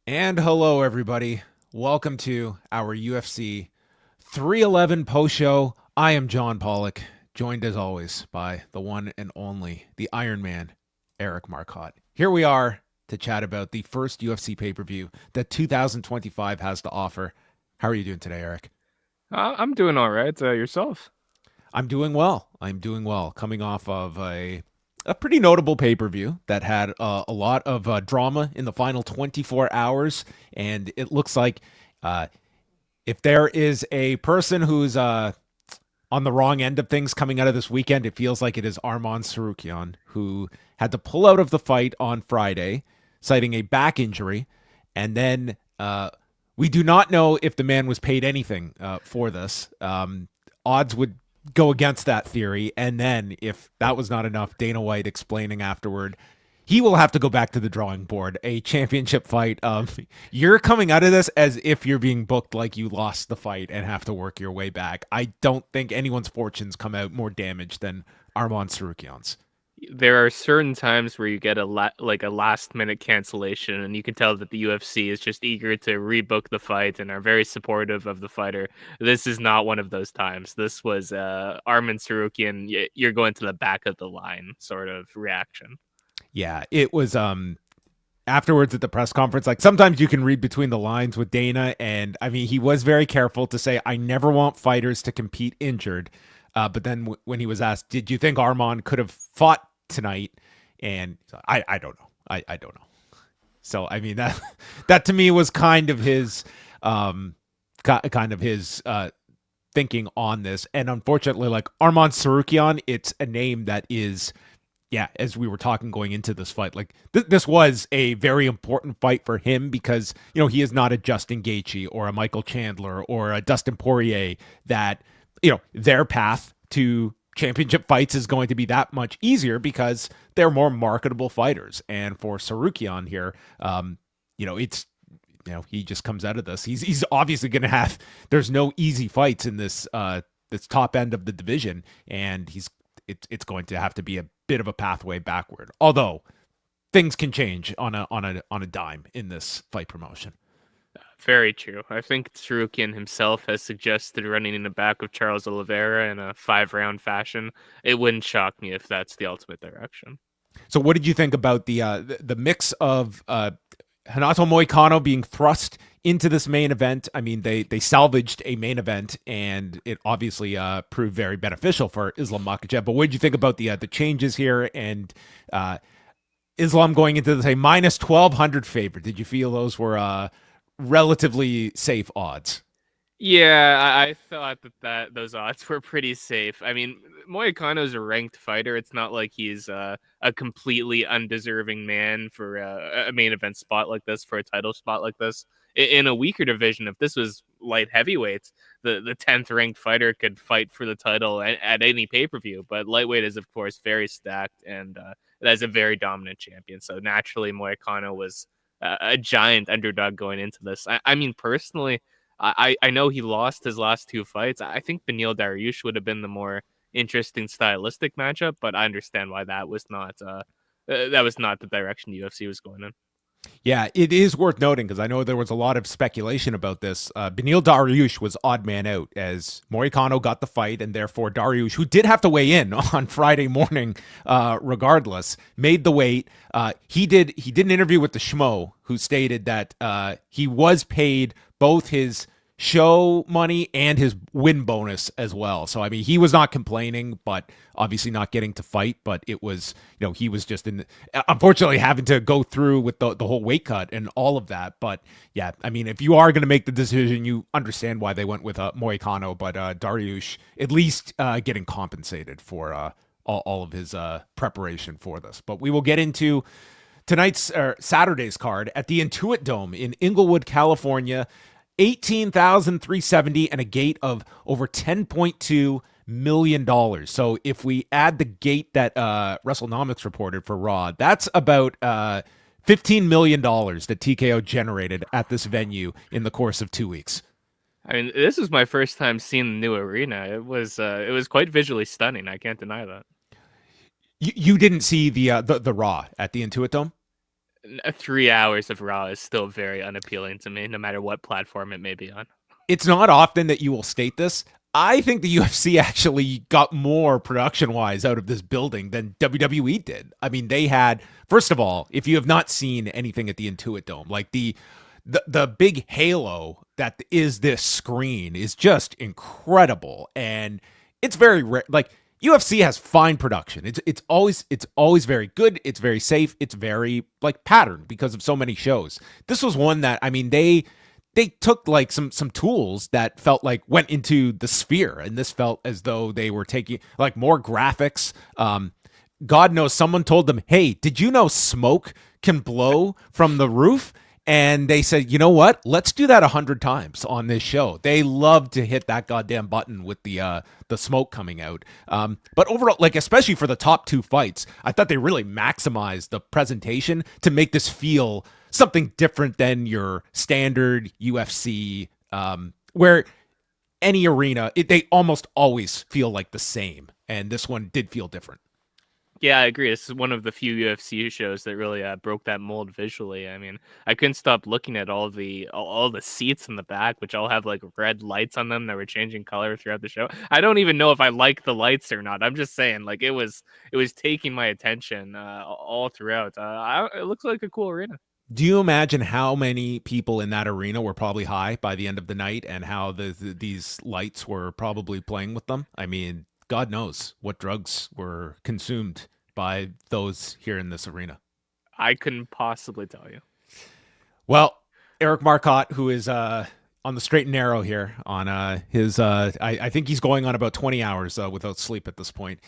And hello, everybody. Welcome to our UFC 311 post show. I am John Pollock, joined as always by the one and only, the Iron Man, Eric Marcotte. Here we are to chat about the first UFC pay per view that 2025 has to offer. How are you doing today, Eric? I'm doing all right. Yourself? I'm doing well. I'm doing well. Coming off of a pretty notable pay per view that had a lot of drama in the final 24 hours, and it looks like uh, if there is a person who's on the wrong end of things coming out of this weekend, it feels like it is Arman Tsarukyan, who had to pull out of the fight on Friday, citing a back injury, and then we do not know if the man was paid anything for this. Odds would go against that theory. And then, if that was not enough, Dana White explaining afterward, he will have to go back to the drawing board. A championship fight. You're coming out of this as if you're being booked like you lost the fight and have to work your way back. I don't think anyone's fortunes come out more damaged than Arman Sarukyan's. There are certain times where you get like a last minute cancellation, and you can tell that the UFC is just eager to rebook the fight and are very supportive of the fighter. This is not one of those times. This was Arman Sarukian. You're going to the back of the line sort of reaction. Yeah, it was afterwards at the press conference, like sometimes you can read between the lines with Dana, and I mean he was very careful to say I never want fighters to compete injured. But then when he was asked, did you think Arman could have fought tonight? And I don't know. I don't know. So I mean that to me was kind of his thinking on this. And unfortunately, like Arman Sarukyan, it's a name that is, yeah, as we were talking going into this fight, like this was a very important fight for him because, he is not a Justin Gaethje or a Michael Chandler or a Dustin Poirier that, their path to championship fights is going to be that much easier because they're more marketable fighters. And for Sarukyan here, it's, he just comes out of this. He's obviously going to have, there's no easy fights in this top end of the division, and it's going to have to be a bit of a pathway backward. Although things can change on a dime in this fight promotion. Very true. I think Tsurukian himself has suggested running in the back of Charles Oliveira in a 5-round fashion. It wouldn't shock me if that's the ultimate direction. So, what did you think about the mix of Renato Moicano being thrust into this main event? I mean, they salvaged a main event, and it obviously proved very beneficial for Islam Makhachev. But what did you think about the changes here and Islam going into the say minus 1,200 favorite? Did you feel those were relatively safe odds? Yeah, I thought that those odds were pretty safe. I mean, Moicano's a ranked fighter. It's not like he's a completely undeserving man for a main event spot like this, for a title spot like this. In a weaker division, if this was light heavyweights, the 10th ranked fighter could fight for the title at any pay per view. But lightweight is, of course, very stacked, and it has a very dominant champion. So naturally, Moicano was a giant underdog going into this. I mean, personally, I know he lost his last two fights. I think Beneil Dariush would have been the more interesting stylistic matchup, but I understand why that was not the direction the UFC was going in. Yeah, it is worth noting because I know there was a lot of speculation about this. Beneil Dariush was odd man out as Moicano got the fight, and therefore Dariush, who did have to weigh in on Friday morning, regardless, made the weight. He did an interview with the Schmo, who stated that he was paid both his show money and his win bonus as well. So I mean, he was not complaining, but obviously not getting to fight. But it was, he was just unfortunately having to go through with the whole weight cut and all of that. But yeah, I mean, if you are going to make the decision, you understand why they went with Moicano, but Dariush at least getting compensated for all of his preparation for this. But we will get into tonight's Saturday's card at the Intuit Dome in Inglewood, California. 18,370 and a gate of over $10.2 million. So if we add the gate that WrestleNomics reported for Raw, that's about $15 million that TKO generated at this venue in the course of 2 weeks. I mean, this is my first time seeing the new arena. It was quite visually stunning. I can't deny that. You didn't see the Raw at the Intuit Dome? 3 hours of Raw is still very unappealing to me, no matter what platform it may be on. It's not often that you will state this. I think the UFC actually got more production-wise out of this building than WWE did. I mean, they had, first of all, if you have not seen anything at the Intuit Dome, like the big halo that is this screen is just incredible, and it's very rare. Like, UFC has fine production. It's always very good. It's very safe. It's very like patterned because of so many shows. This was one that, I mean, they took like some tools that felt like went into the sphere, and this felt as though they were taking like more graphics. God knows someone told them, "Hey, did you know smoke can blow from the roof?" And they said, "You know what? Let's do that 100 times on this show." They love to hit that goddamn button with the smoke coming out. But overall, like especially for the top 2 fights, I thought they really maximized the presentation to make this feel something different than your standard UFC, where any arena, they almost always feel like the same. And this one did feel different. Yeah, I agree. This is one of the few UFC shows that really broke that mold visually. I mean, I couldn't stop looking at all the seats in the back, which all have like red lights on them that were changing color throughout the show. I don't even know if I like the lights or not. I'm just saying, like it was taking my attention all throughout. It looks like a cool arena. Do you imagine how many people in that arena were probably high by the end of the night, and how these lights were probably playing with them? I mean, God knows what drugs were consumed by those here in this arena. I couldn't possibly tell you. Well, Eric Marcotte, who is on the straight and narrow here on his, I think he's going on about 20 hours without sleep at this point.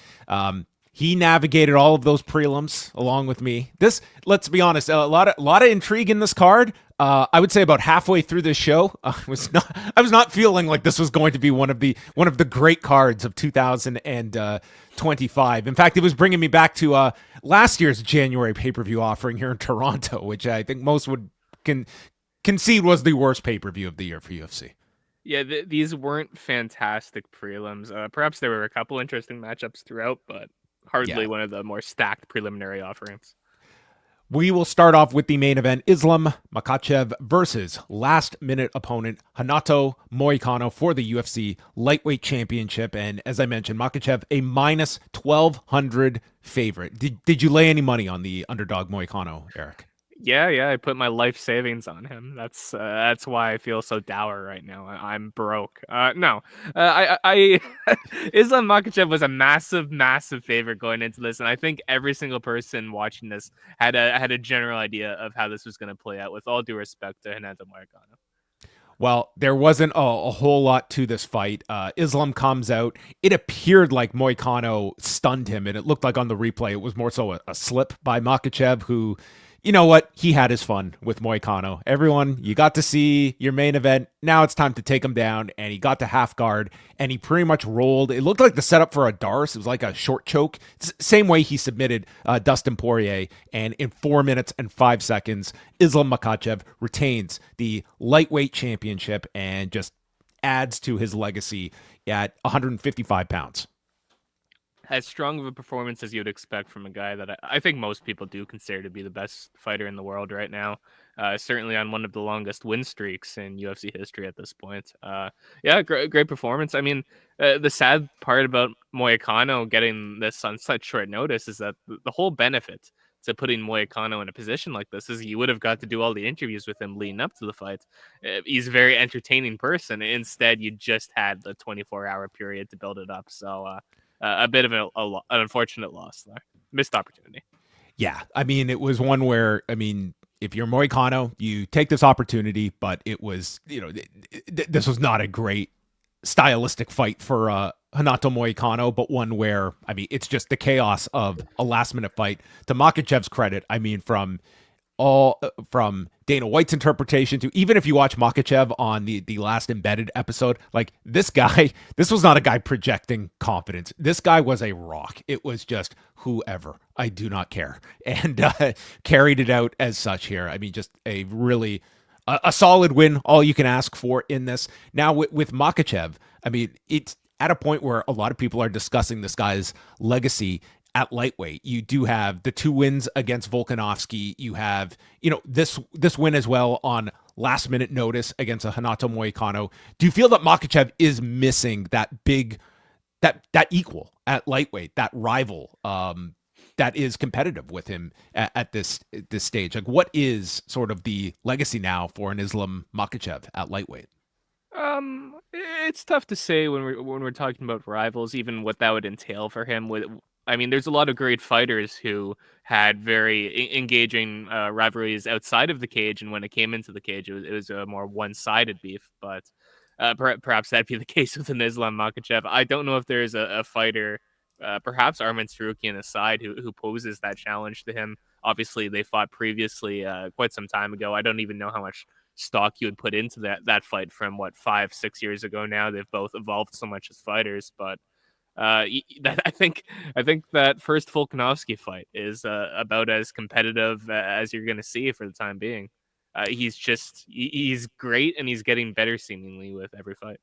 He navigated all of those prelims along with me. This, let's be honest, a lot of intrigue in this card. I would say about halfway through this show, I was not feeling like this was going to be one of the great cards of 2025. In fact, it was bringing me back to last year's January pay-per-view offering here in Toronto, which I think most would concede was the worst pay-per-view of the year for UFC. Yeah, these weren't fantastic prelims. Perhaps there were a couple interesting matchups throughout, but hardly one of the more stacked preliminary offerings. We will start off with the main event, Islam Makhachev versus last-minute opponent Renato Moicano for the UFC Lightweight Championship. And as I mentioned, Makhachev, a minus 1,200 favorite. Did you lay any money on the underdog Moicano, Eric? Yeah, I put my life savings on him. That's why I feel so dour right now. I'm broke. No, I Islam Makhachev was a massive favorite going into this, and I think every single person watching this had a general idea of how this was going to play out. With all due respect to Renato Moicano. Well, there wasn't a whole lot to this fight. Islam comes out. It appeared like Moicano stunned him, and it looked like on the replay it was more so a slip by Makhachev, who, you know what? He had his fun with Moicano. Everyone, you got to see your main event. Now it's time to take him down. And he got to half guard, and he pretty much rolled. It looked like the setup for a Darce. It was like a short choke. Same way he submitted Dustin Poirier. And in 4 minutes and 5 seconds, Islam Makhachev retains the lightweight championship and just adds to his legacy at 155 pounds. As strong of a performance as you'd expect from a guy that I think most people do consider to be the best fighter in the world right now. Certainly on one of the longest win streaks in UFC history at this point. Great performance. I mean, the sad part about Moicano getting this on such short notice is that the whole benefit to putting Moicano in a position like this is you would have got to do all the interviews with him leading up to the fight. He's a very entertaining person. Instead, you just had the 24-hour period to build it up. So, a bit of an unfortunate loss there. Missed opportunity. Yeah, I mean, it was one where, I mean, if you're Moicano, you take this opportunity, but it was, this was not a great stylistic fight for Renato Moicano, but one where, I mean, it's just the chaos of a last-minute fight. To Makhachev's credit, I mean, from Dana White's interpretation to even if you watch Makhachev on the last Embedded episode, like this was not a guy projecting confidence. This guy was a rock. It was just whoever, I do not care, and carried it out as such here. I mean, just a really a solid win, all you can ask for in this. Now with Makhachev, I mean, it's at a point where a lot of people are discussing this guy's legacy. at lightweight. You do have the 2 wins against Volkanovski. You have, this win as well on last minute notice against a Renato Moicano. Do you feel that Makhachev is missing that big, that equal at lightweight, that rival that is competitive with him at this stage? Like, what is sort of the legacy now for an Islam Makhachev at lightweight? It's tough to say when we're talking about rivals, even what that would entail for him. There's a lot of great fighters who had very engaging rivalries outside of the cage, and when it came into the cage, it was a more one-sided beef. But perhaps that'd be the case with an Islam Makhachev. I don't know if there's a fighter, perhaps Arman Tsarukyan aside, who poses that challenge to him. Obviously, they fought previously quite some time ago. I don't even know how much stock you would put into that fight from 5-6 years ago now. They've both evolved so much as fighters, but I think that first Volkanovski fight is about as competitive as you're going to see for the time being. He's great, and he's getting better seemingly with every fight.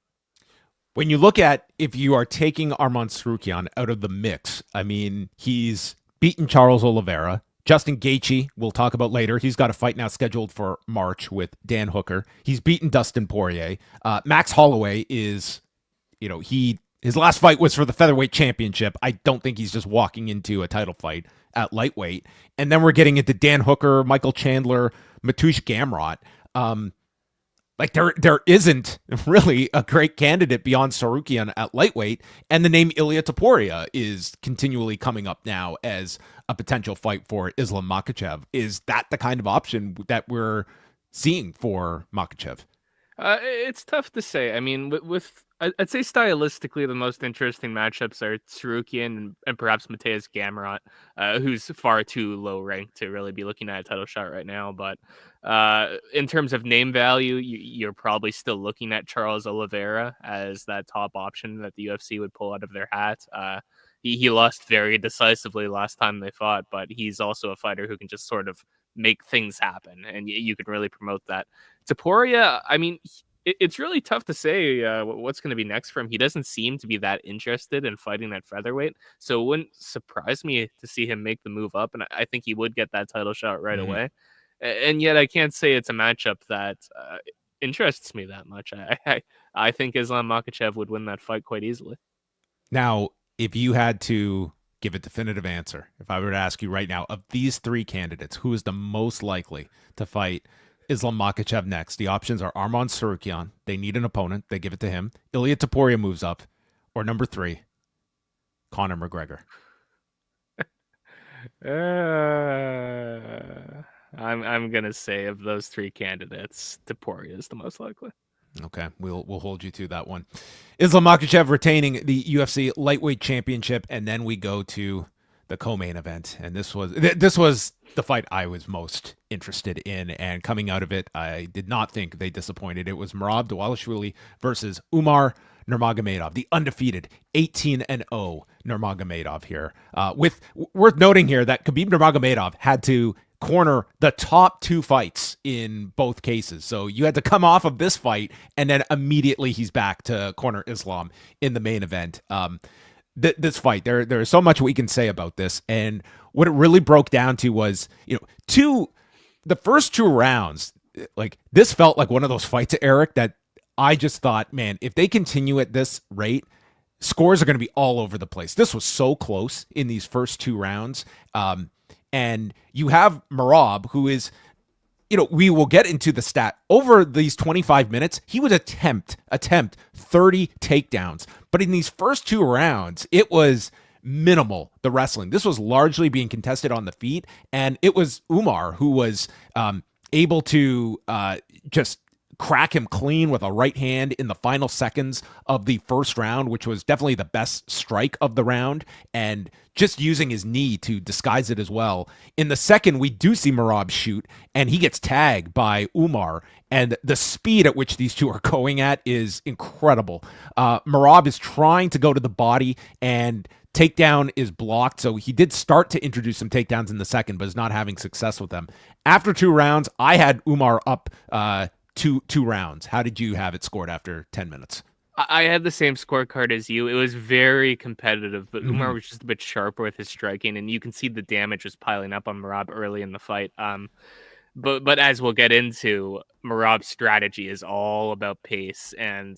When you look at, if you are taking Arman Tsarukyan out of the mix, I mean, he's beaten Charles Oliveira. Justin Gaethje, we'll talk about later. He's got a fight now scheduled for March with Dan Hooker. He's beaten Dustin Poirier. Max Holloway is, his last fight was for the featherweight championship. I don't think he's just walking into a title fight at lightweight. And then we're getting into Dan Hooker, Michael Chandler, Mateusz Gamrot. There isn't really a great candidate beyond Tsarukyan at lightweight, and the name Ilia Topuria is continually coming up now as a potential fight for Islam Makhachev. Is that the kind of option that we're seeing for Makhachev? It's tough to say. I mean, I'd say stylistically the most interesting matchups are Tsarukyan and perhaps Mateusz Gamrot, who's far too low ranked to really be looking at a title shot right now. But in terms of name value, you're probably still looking at Charles Oliveira as that top option that the UFC would pull out of their hat. He lost very decisively last time they fought, but he's also a fighter who can just sort of make things happen, and you can really promote that. Topuria, I mean, it's really tough to say what's going to be next for him. He doesn't seem to be that interested in fighting at featherweight, so it wouldn't surprise me to see him make the move up, and I think he would get that title shot right away. And yet I can't say it's a matchup that interests me that much. I think Islam Makhachev would win that fight quite easily. Now, if you had to give a definitive answer, if I were to ask you right now, of these 3 candidates, who is the most likely to fight Islam Makhachev next? The options are Arman Tsarukyan. They need an opponent. They give it to him. Ilia Topuria moves up. Or number 3, Conor McGregor. I'm gonna say of those 3 candidates, Topuria is the most likely. Okay, we'll hold you to that one. Islam Makhachev retaining the UFC lightweight championship, and then we go to the co-main event, and this was the fight I was most interested in, and coming out of it, I did not think they disappointed. It was Merab Dvalishvili versus Umar Nurmagomedov, the undefeated 18-0 Nurmagomedov here. With worth noting here that Khabib Nurmagomedov had to corner the top 2 fights in both cases. So you had to come off of this fight, and then immediately he's back to corner Islam in the main event. This fight, there's so much we can say about this, and what it really broke down to was, the first 2 rounds, like, this felt like one of those fights, Eric, that I just thought, man, if they continue at this rate, scores are going to be all over the place. This was so close in these first 2 rounds. And you have Merab, who is, we will get into the stat. Over these 25 minutes, he would attempt 30 takedowns. But in these first 2 rounds, it was minimal, the wrestling. This was largely being contested on the feet. And it was Umar who was able to just crack him clean with a right hand in the final seconds of the first round, which was definitely the best strike of the round, and just using his knee to disguise it as well. In the second, we do see Merab shoot, and he gets tagged by Umar, and the speed at which these 2 are going at is incredible. Merab is trying to go to the body, and takedown is blocked, so he did start to introduce some takedowns in the second, but is not having success with them. After 2 rounds, I had Umar up two rounds. How did you have it scored after 10 minutes? I had the same scorecard as you. It was very competitive, but Umar Mhm. was just a bit sharper with his striking, and you can see the damage was piling up on Merab early in the fight. But as we'll get into, Merab's strategy is all about pace, and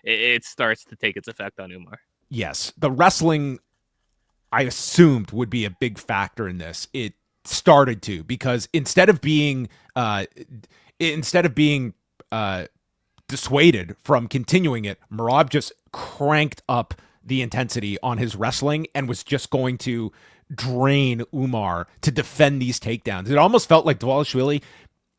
it starts to take its effect on Umar. Yes, the wrestling I assumed would be a big factor in this. It started to, because instead of being dissuaded from continuing it, Merab just cranked up the intensity on his wrestling and was just going to drain Umar to defend these takedowns. It almost felt like Dvalishvili,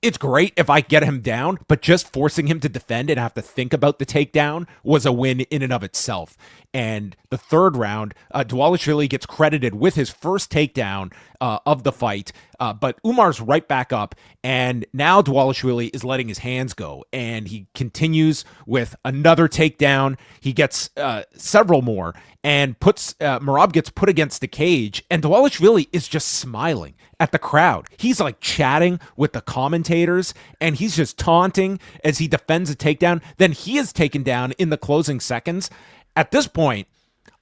it's great if I get him down, but just forcing him to defend and have to think about the takedown was a win in and of itself. And the third round, Dvalishvili gets credited with his first takedown of the fight, but Umar's right back up, and now Dvalishvili is letting his hands go, and he continues with another takedown. He gets several more, and Merab gets put against the cage, and Dvalishvili is just smiling at the crowd. He's like chatting with the commentators, and he's just taunting as he defends a takedown. Then he is taken down in the closing seconds. At this point,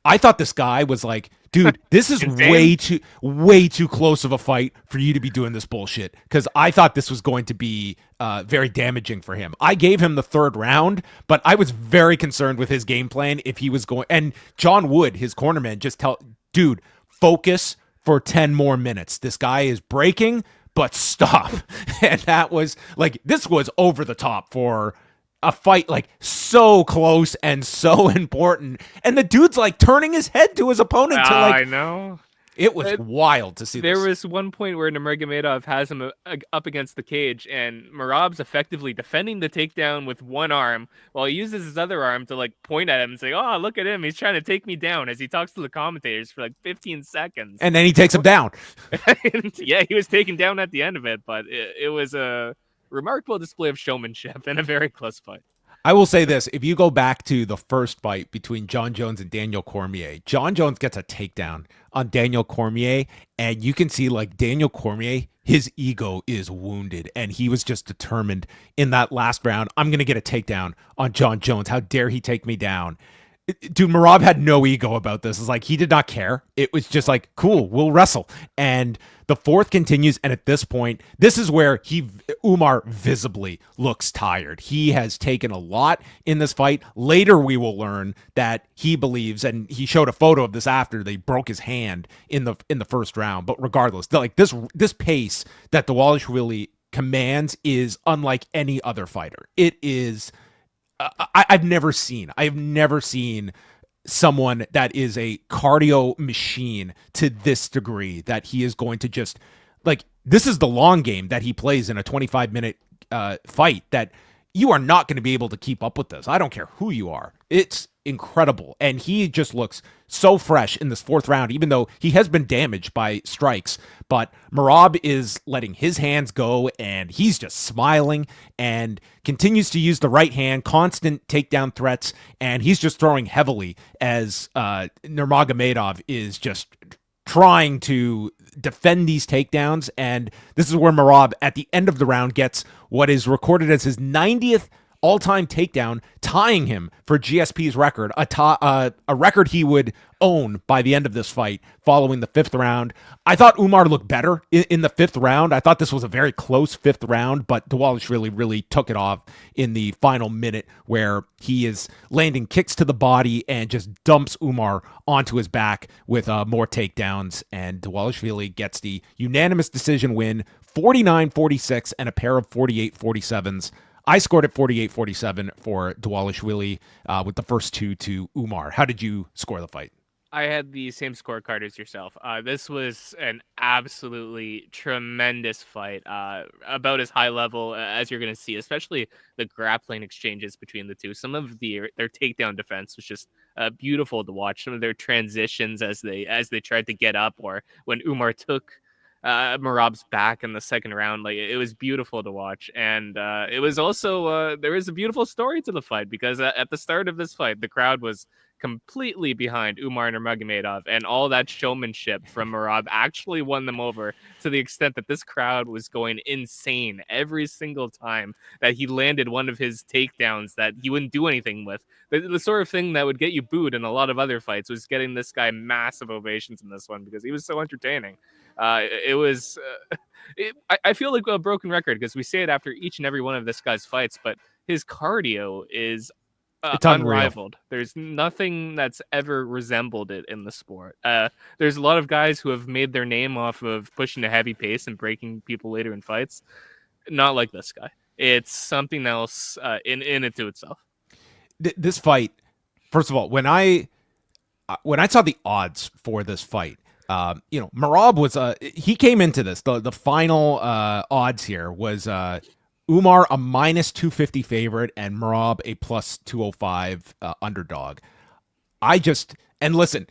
I thought this guy was like, dude, this is way too close of a fight for you to be doing this bullshit. Because I thought this was going to be very damaging for him. I gave him the third round, but I was very concerned with his game plan if he was going. And John Wood, his cornerman, dude, focus for 10 more minutes. This guy is breaking, but stop. And that was like, this was over the top for a fight like so close and so important, and the dude's like turning his head to his opponent to like, I know. it was wild to see. There was one point where Nurmagomedov has him up against the cage, and Merab's effectively defending the takedown with one arm while he uses his other arm to like point at him and say, "Oh, look at him! He's trying to take me down." As he talks to the commentators for like 15 seconds, and then he takes him down. Yeah, he was taken down at the end of it, but it was a remarkable display of showmanship and a very close fight. I will say this. If you go back to the first fight between John Jones and Daniel Cormier, John Jones gets a takedown on Daniel Cormier, and you can see like Daniel Cormier, his ego is wounded, and he was just determined in that last round, I'm going to get a takedown on John Jones. How dare he take me down? Dude, Merab had no ego about this. It's like he did not care. It was just like, cool, we'll wrestle. And the fourth continues, and at this point, this is where Umar visibly looks tired. He has taken a lot in this fight. Later, we will learn that he believes, and he showed a photo of this after they broke his hand in the first round. But regardless, like this pace that Dvalishvili commands is unlike any other fighter. It is. I've never seen someone that is a cardio machine to this degree, that he is going to just like, this is the long game that he plays in a 25-minute fight, that you are not going to be able to keep up with this. I don't care who you are. It's incredible. And he just looks so fresh in this fourth round, even though he has been damaged by strikes. But Merab is letting his hands go, and he's just smiling and continues to use the right hand, constant takedown threats, and he's just throwing heavily as Nurmagomedov is just trying to defend these takedowns. And this is where Merab, at the end of the round, gets what is recorded as his 90th all-time takedown, tying him for GSP's record, a record he would own by the end of this fight following the fifth round. I thought Umar looked better in the fifth round. I thought this was a very close fifth round, but Dvalishvili really took it off in the final minute, where he is landing kicks to the body and just dumps Umar onto his back with more takedowns, and Dvalishvili gets the unanimous decision win, 49-46 and a pair of 48-47s. I scored at 48-47 for Dvalishvili with the first two to Umar. How did you score the fight? I had the same scorecard as yourself. This was an absolutely tremendous fight, about as high level as you're going to see, especially the grappling exchanges between the two. Some of their takedown defense was just beautiful to watch. Some of their transitions as they tried to get up, or when Umar took Merab's back in the second round, like, it was beautiful to watch. And it was also there was a beautiful story to the fight, because at the start of this fight, the crowd was completely behind Umar Nurmagomedov, and all that showmanship from Merab actually won them over to the extent that this crowd was going insane every single time that he landed one of his takedowns that he wouldn't do anything with. The sort of thing that would get you booed in a lot of other fights was getting this guy massive ovations in this one because he was so entertaining. It was. I feel like a broken record because we say it after each and every one of this guy's fights, but his cardio is it's unreal. unrivaled. There's nothing that's ever resembled it in the sport. There's a lot of guys who have made their name off of pushing a heavy pace and breaking people later in fights. Not like this guy. It's something else in it to itself. This fight, first of all, when I saw the odds for this fight, Merab was he came into this. The final odds here was Umar a minus 250 favorite and Merab a plus 205 underdog. And listen,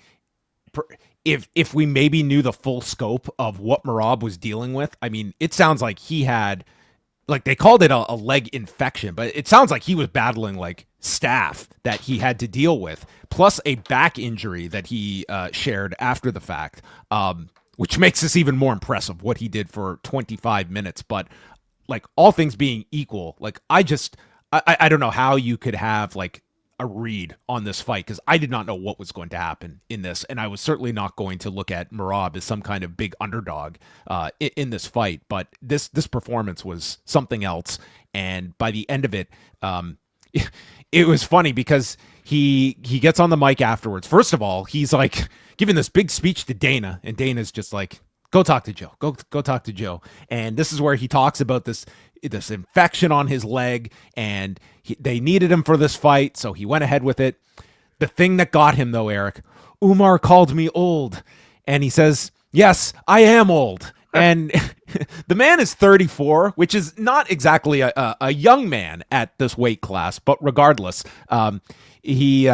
if we maybe knew the full scope of what Merab was dealing with, I mean, it sounds like he had, like they called it a leg infection, but it sounds like he was battling like staph that he had to deal with, plus a back injury that he shared after the fact, which makes this even more impressive what he did for 25 minutes. But like all things being equal, like I don't know how you could have like a read on this fight because I did not know what was going to happen in this, and I was certainly not going to look at Merab as some kind of big underdog in this fight. But this performance was something else, and by the end of it, it was funny because he gets on the mic afterwards. First of all, he's like giving this big speech to Dana, and Dana's just like, go talk to Joe. Go talk to Joe. And this is where he talks about this infection on his leg, and they needed him for this fight, so he went ahead with it. The thing that got him, though, Eric, Umar called me old, and he says, yes, I am old. And the man is 34, which is not exactly a young man at this weight class, but regardless, he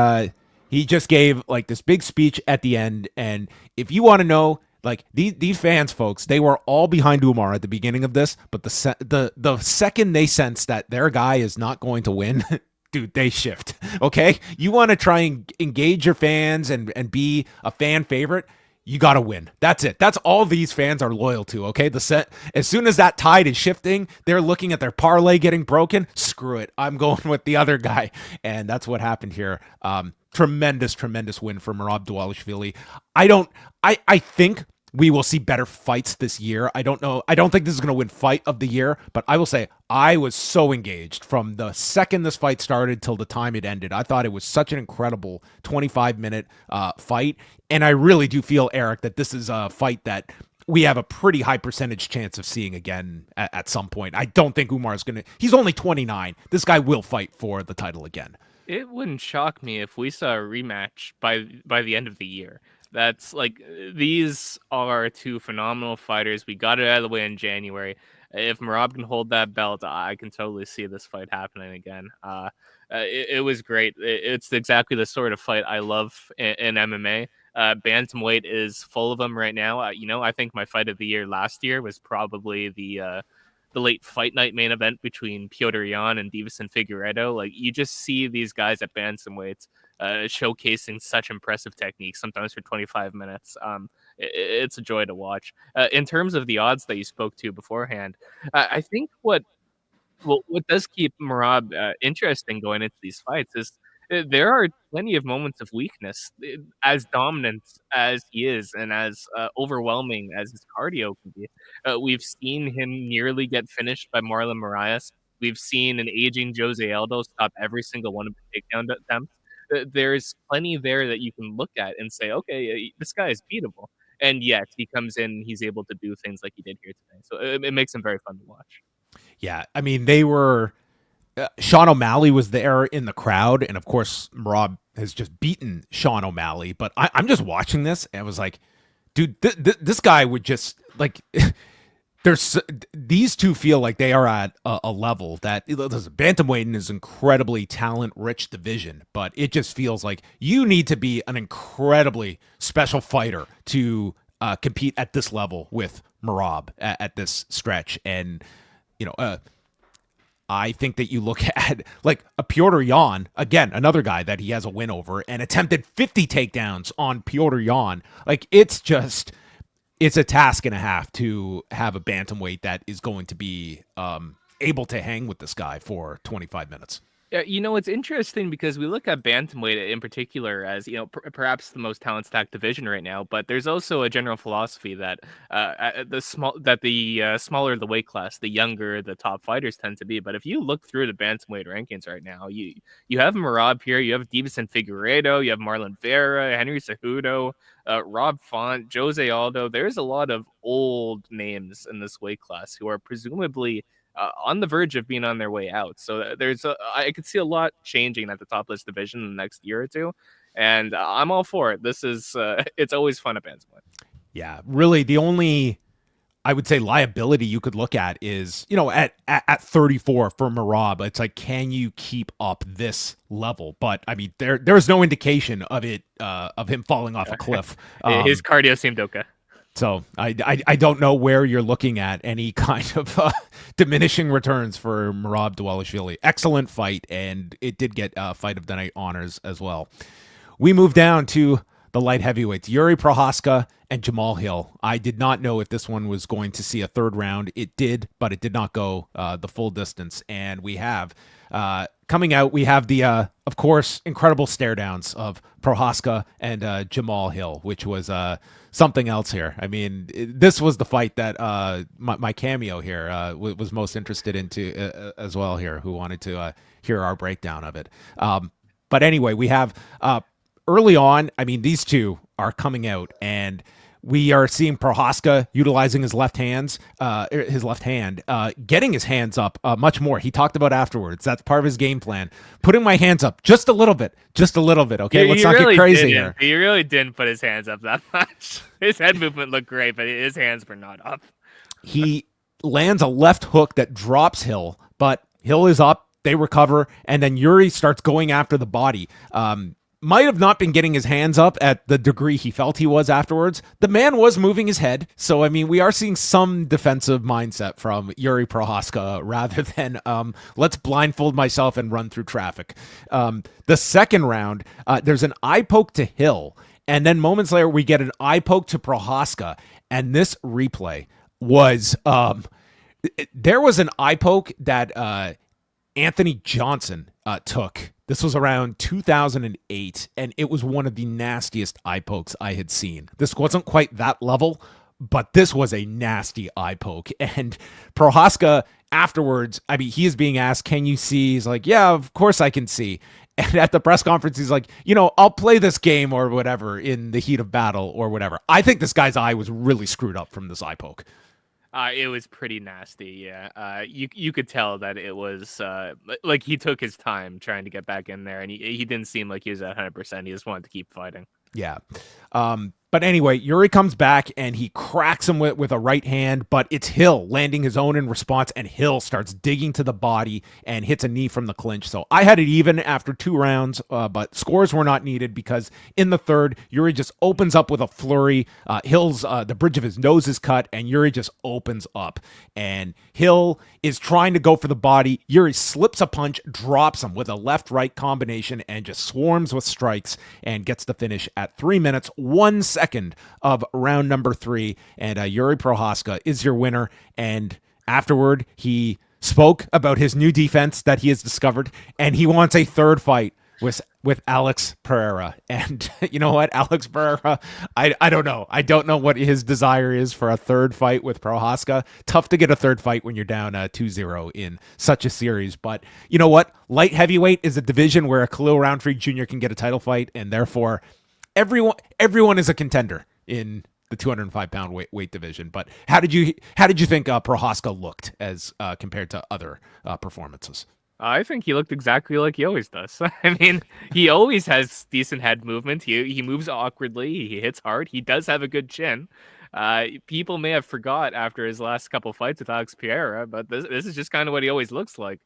just gave like this big speech at the end. And if you want to know, like these fans, folks, they were all behind Umar at the beginning of this, but the second they sense that their guy is not going to win, dude, they shift. Okay, you want to try and engage your fans and be a fan favorite. You got to win. That's it. That's all these fans are loyal to, okay? As soon as that tide is shifting, they're looking at their parlay getting broken. Screw it. I'm going with the other guy. And that's what happened here. Tremendous win for Merab Dvalishvili. I think we will see better fights this year. I don't know. I don't think this is going to win fight of the year, but I will say I was so engaged from the second this fight started till the time it ended. I thought it was such an incredible 25-minute fight. And I really do feel, Eric, that this is a fight that we have a pretty high percentage chance of seeing again at some point. I don't think Umar's going to, he's only 29. This guy will fight for the title again. It wouldn't shock me if we saw a rematch by the end of the year. That's like, these are two phenomenal fighters. We got it out of the way in January. If Merab can hold that belt, I can totally see this fight happening again. It was great. It's exactly the sort of fight I love in MMA. Bantamweight is full of them right now. I think my fight of the year last year was probably the late fight night main event between Petr Yan and Dawson Figueiredo. Like, you just see these guys at bantamweights showcasing such impressive technique, sometimes for 25 minutes. It's a joy to watch. In terms of the odds that you spoke to beforehand, I think what does keep Merab interesting going into these fights is there are plenty of moments of weakness. As dominant as he is and as overwhelming as his cardio can be, we've seen him nearly get finished by Marlon Moraes. We've seen an aging Jose Aldo stop every single one of the takedown attempts. There's plenty there that you can look at and say, okay, this guy is beatable. And yet he comes in, he's able to do things like he did here today. So it makes him very fun to watch. Yeah, I mean, they were... Sean O'Malley was there in the crowd, and of course, Merab has just beaten Sean O'Malley. But I'm just watching this, and I was like, dude, this guy would just, like... These two feel like they are at a level that bantamweight is incredibly talent-rich division, but it just feels like you need to be an incredibly special fighter to compete at this level with Merab at this stretch. And I think that you look at like a Piotr Jan, again, another guy that he has a win over, and attempted 50 takedowns on Piotr Jan. Like, it's a task and a half to have a bantamweight that is going to be able to hang with this guy for 25 minutes. Yeah, it's interesting because we look at bantamweight in particular as perhaps the most talent stacked division right now. But there's also a general philosophy that the smaller the weight class, the younger the top fighters tend to be. But if you look through the bantamweight rankings right now, you have Merab here, you have Dawson Figueiredo, you have Marlon Vera, Henry Cejudo, Rob Font, Jose Aldo. There's a lot of old names in this weight class who are presumably on the verge of being on their way out. So I could see a lot changing at the top list division in the next year or two. And I'm all for it. This is, it's always fun at bantamweight. Yeah, really the only, I would say, liability you could look at is, at 34 for Merab, it's like, can you keep up this level? But I mean, there's no indication of it, of him falling off a cliff. His cardio seemed okay. So I don't know where you're looking at any kind of diminishing returns for Merab Dvalishvili. Excellent fight, and it did get Fight of the Night honors as well. We move down to the light heavyweights, Jiří Procházka and Jamahal Hill. I did not know if this one was going to see a third round. It did, but it did not go the full distance. And we have coming out, we have the, of course, incredible stare downs of Procházka and Jamahal Hill, which was something else here. I mean, this was the fight that my cameo here was most interested into as well here, who wanted to hear our breakdown of it. But anyway, we have early on, I mean, these two are coming out, and we are seeing Procházka utilizing his left hand, getting his hands up much more. He talked about afterwards. That's part of his game plan. Putting my hands up just a little bit. Okay, let's not get crazy here. He really didn't put his hands up that much. His head movement looked great, but his hands were not up. He lands a left hook that drops Hill, but Hill is up. They recover, and then Jiří starts going after the body. Might have not been getting his hands up at the degree he felt he was afterwards. The man was moving his head. So, I mean, we are seeing some defensive mindset from Jiří Procházka rather than let's blindfold myself and run through traffic. The second round, there's an eye poke to Hill. And then moments later, we get an eye poke to Procházka. And this replay was, there was an eye poke that Anthony Johnson took. This was around 2008, and it was one of the nastiest eye pokes I had seen. This wasn't quite that level, but this was a nasty eye poke. And Procházka afterwards, I mean, he is being asked, can you see? He's like, yeah, of course I can see. And at the press conference, he's like, I'll play this game or whatever in the heat of battle or whatever. I think this guy's eye was really screwed up from this eye poke. It was pretty nasty, yeah. You could tell that it was like he took his time trying to get back in there, and he didn't seem like he was at 100%. He just wanted to keep fighting. Yeah. But anyway, Jiří comes back and he cracks him with a right hand, but it's Hill landing his own in response, and Hill starts digging to the body and hits a knee from the clinch. So I had it even after 2 rounds, but scores were not needed because in the third, Jiří just opens up with a flurry. Hill's the bridge of his nose is cut, and Jiří just opens up. And Hill is trying to go for the body. Jiří slips a punch, drops him with a left-right combination, and just swarms with strikes and gets the finish at 3 minutes, 1 second of round number 3, and Jiří Procházka is your winner. And afterward, he spoke about his new defense that he has discovered, and he wants a third fight with Alex Pereira. And you know what, Alex Pereira, I don't know. I don't know what his desire is for a third fight with Procházka. Tough to get a third fight when you're down 2-0 in such a series. But you know what? Light heavyweight is a division where a Khalil Roundtree Jr. can get a title fight, and therefore everyone is a contender in the 205-pound weight division. But how did you think Procházka looked as compared to other performances? I think he looked exactly like he always does. I mean, he always has decent head movement. He moves awkwardly. He hits hard. He does have a good chin. People may have forgot after his last couple fights with Alex Pereira, but this is just kind of what he always looks like.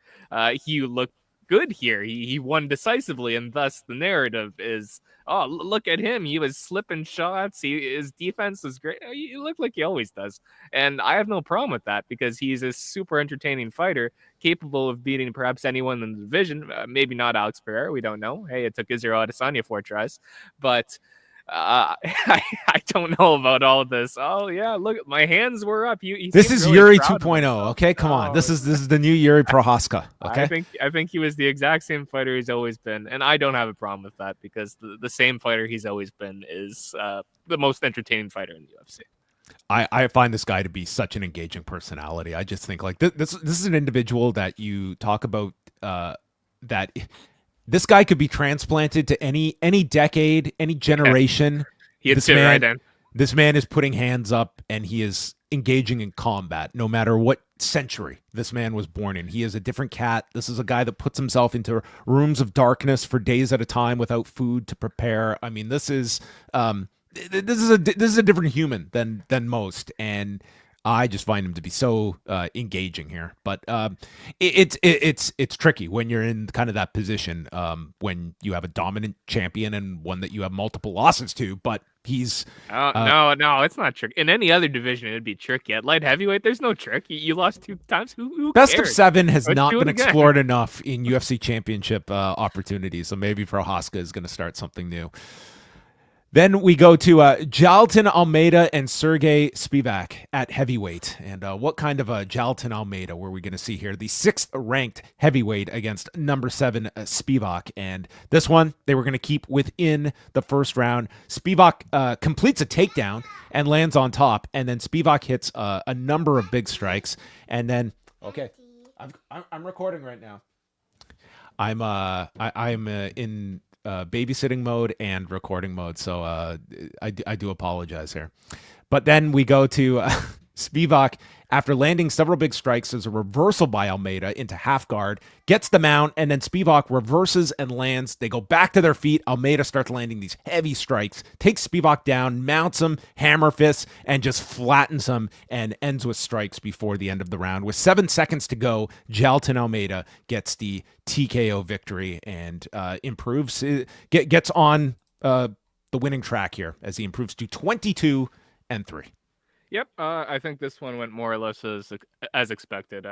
He looked good here. He won decisively, and thus the narrative is, oh, look at him. He was slipping shots. His defense was great. He looked like he always does. And I have no problem with that because he's a super entertaining fighter, capable of beating perhaps anyone in the division. Maybe not Alex Ferreira. We don't know. Hey, it took Israel Adesanya 4 tries. But I don't know about all of this. Oh yeah, look, my hands were up. This is really Yuri 2.0. Okay, come on. This is the new Yuri Procházka. Okay, I think he was the exact same fighter he's always been, and I don't have a problem with that because the same fighter he's always been is the most entertaining fighter in the UFC. I find this guy to be such an engaging personality. I just think like this is an individual that you talk about that. This guy could be transplanted to any decade, any generation. This man is putting hands up and he is engaging in combat no matter what century this man was born in. He is a different cat. This is a guy that puts himself into rooms of darkness for days at a time without food to prepare. I mean, this is a different human than most, and I just find him to be so engaging here, but it's tricky when you're in kind of that position when you have a dominant champion and one that you have multiple losses to. But he's no, it's not tricky. In any other division, it'd be tricky. At light heavyweight, there's no trick. You lost 2 times. Who Best cares? of 7 has not been explored enough in UFC championship opportunities, so maybe Procházka is going to start something new. Then we go to Jailton Almeida and Serghei Spivac at heavyweight. And what kind of a Jailton Almeida were we going to see here? The 6th ranked heavyweight against number 7 Spivac. And this one, they were going to keep within the first round. Spivac completes a takedown and lands on top. And then Spivac hits a number of big strikes. And then, okay, I'm recording right now. I'm in babysitting mode and recording mode, so I do apologize here. But then we go to Spivac. After landing several big strikes, there's a reversal by Almeida into half guard, gets the mount, and then Spivac reverses and lands. They go back to their feet. Almeida starts landing these heavy strikes, takes Spivac down, mounts him, hammer fists, and just flattens him and ends with strikes before the end of the round. With 7 seconds to go, Jailton Almeida gets the TKO victory and gets on the winning track here as he improves to 22-3. Yep, I think this one went more or less as expected.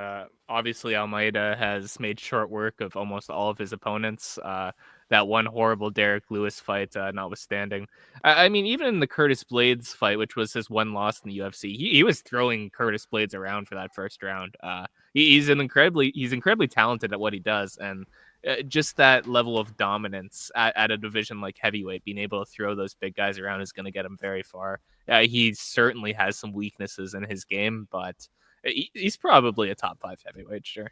Obviously, Almeida has made short work of almost all of his opponents. That one horrible Derek Lewis fight notwithstanding. I mean, even in the Curtis Blades fight, which was his one loss in the UFC, he was throwing Curtis Blades around for that first round. He's incredibly talented at what he does, and just that level of dominance at a division like heavyweight, being able to throw those big guys around is going to get him very far. He certainly has some weaknesses in his game, but he's probably a top 5 heavyweight, sure.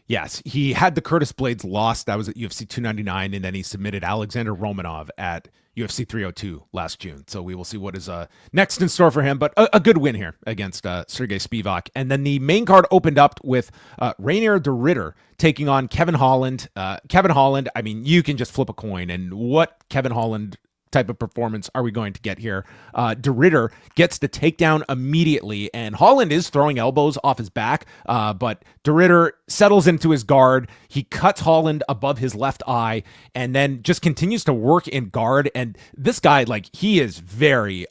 Yes, he had the Curtis Blades loss. That was at UFC 299, and then he submitted Alexander Romanov at UFC 302 last June. So we will see what is next in store for him, but a good win here against Serghei Spivac. And then the main card opened up with Reinier de Ridder taking on Kevin Holland. Kevin Holland, I mean, you can just flip a coin, and what Kevin Holland type of performance are we going to get here? De Ridder gets the takedown immediately, and Holland is throwing elbows off his back, but De Ridder settles into his guard. He cuts Holland above his left eye and then just continues to work in guard. And this guy, like, he is very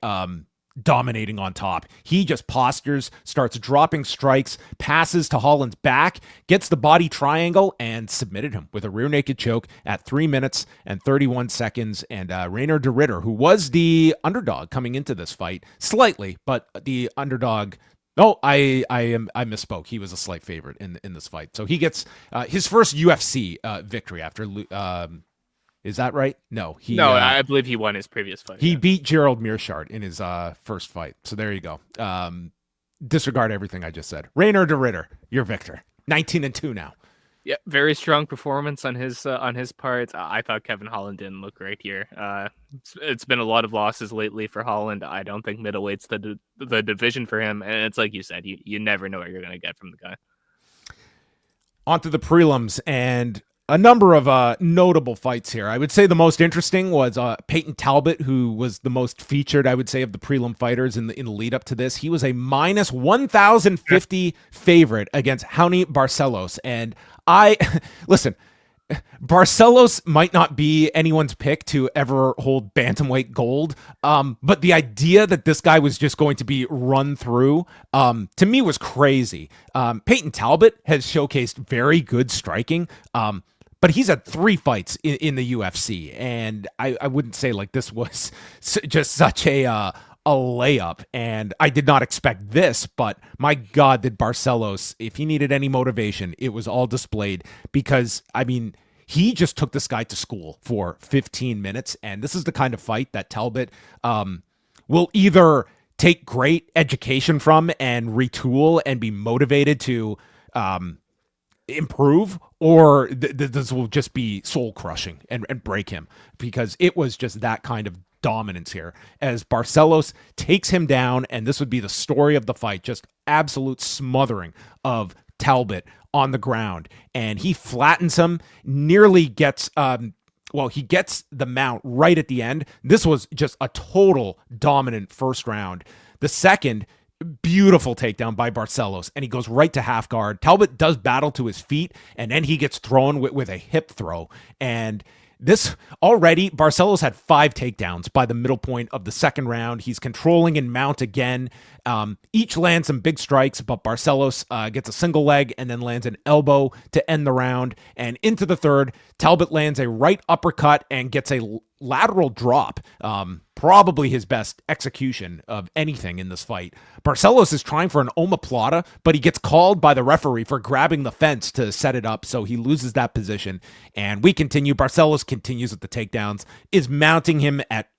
dominating on top. He just postures, starts dropping strikes, passes to Holland's back, gets the body triangle, and submitted him with a rear naked choke at 3 minutes and 31 seconds. And Reinier de Ridder, who was the underdog coming into this fight, slightly, but the underdog. No, I misspoke. He was a slight favorite in this fight. So he gets his first UFC victory after. Is that right? No. I believe he won his previous fight. He beat Gerald Meerschaert in his first fight. So there you go. Disregard everything I just said. Reinier de Ridder, your victor. 19-2 now. Yeah, very strong performance on his part. I thought Kevin Holland didn't look great here. It's been a lot of losses lately for Holland. I don't think middleweight's the division for him. And it's like you said, you never know what you're going to get from the guy. On to the prelims, and a number of notable fights here. I would say the most interesting was Payton Talbott, who was the most featured, I would say, of the prelim fighters in the lead up to this. He was a minus 1,050 favorite against Raoni Barcelos. And listen, Barcelos might not be anyone's pick to ever hold bantamweight gold, but the idea that this guy was just going to be run through, to me, was crazy. Payton Talbott has showcased very good striking, but he's had 3 fights in the UFC, and I wouldn't say like this was just such a layup, and I did not expect this, but my God, did Barcelos, if he needed any motivation, it was all displayed, because, I mean, he just took this guy to school for 15 minutes, and this is the kind of fight that Talbott will either take great education from and retool and be motivated to improve, or this will just be soul crushing and break him, because it was just that kind of dominance here as Barcelos takes him down, and this would be the story of the fight, just absolute smothering of Talbott on the ground, and he flattens him, nearly gets he gets the mount right at the end. This was just a total dominant first round. The second, beautiful takedown by Barcelos, and he goes right to half guard. Talbott does battle to his feet, and then he gets thrown with a hip throw, and this already, Barcelos had 5 takedowns by the middle point of the second round. He's controlling and mount again. Each lands some big strikes, but Barcelos gets a single leg and then lands an elbow to end the round. And into the third, Talbott lands a right uppercut and gets a lateral drop. Probably his best execution of anything in this fight. Barcelos is trying for an omoplata, but he gets called by the referee for grabbing the fence to set it up, so he loses that position. And we continue. Barcelos continues with the takedowns, is mounting him at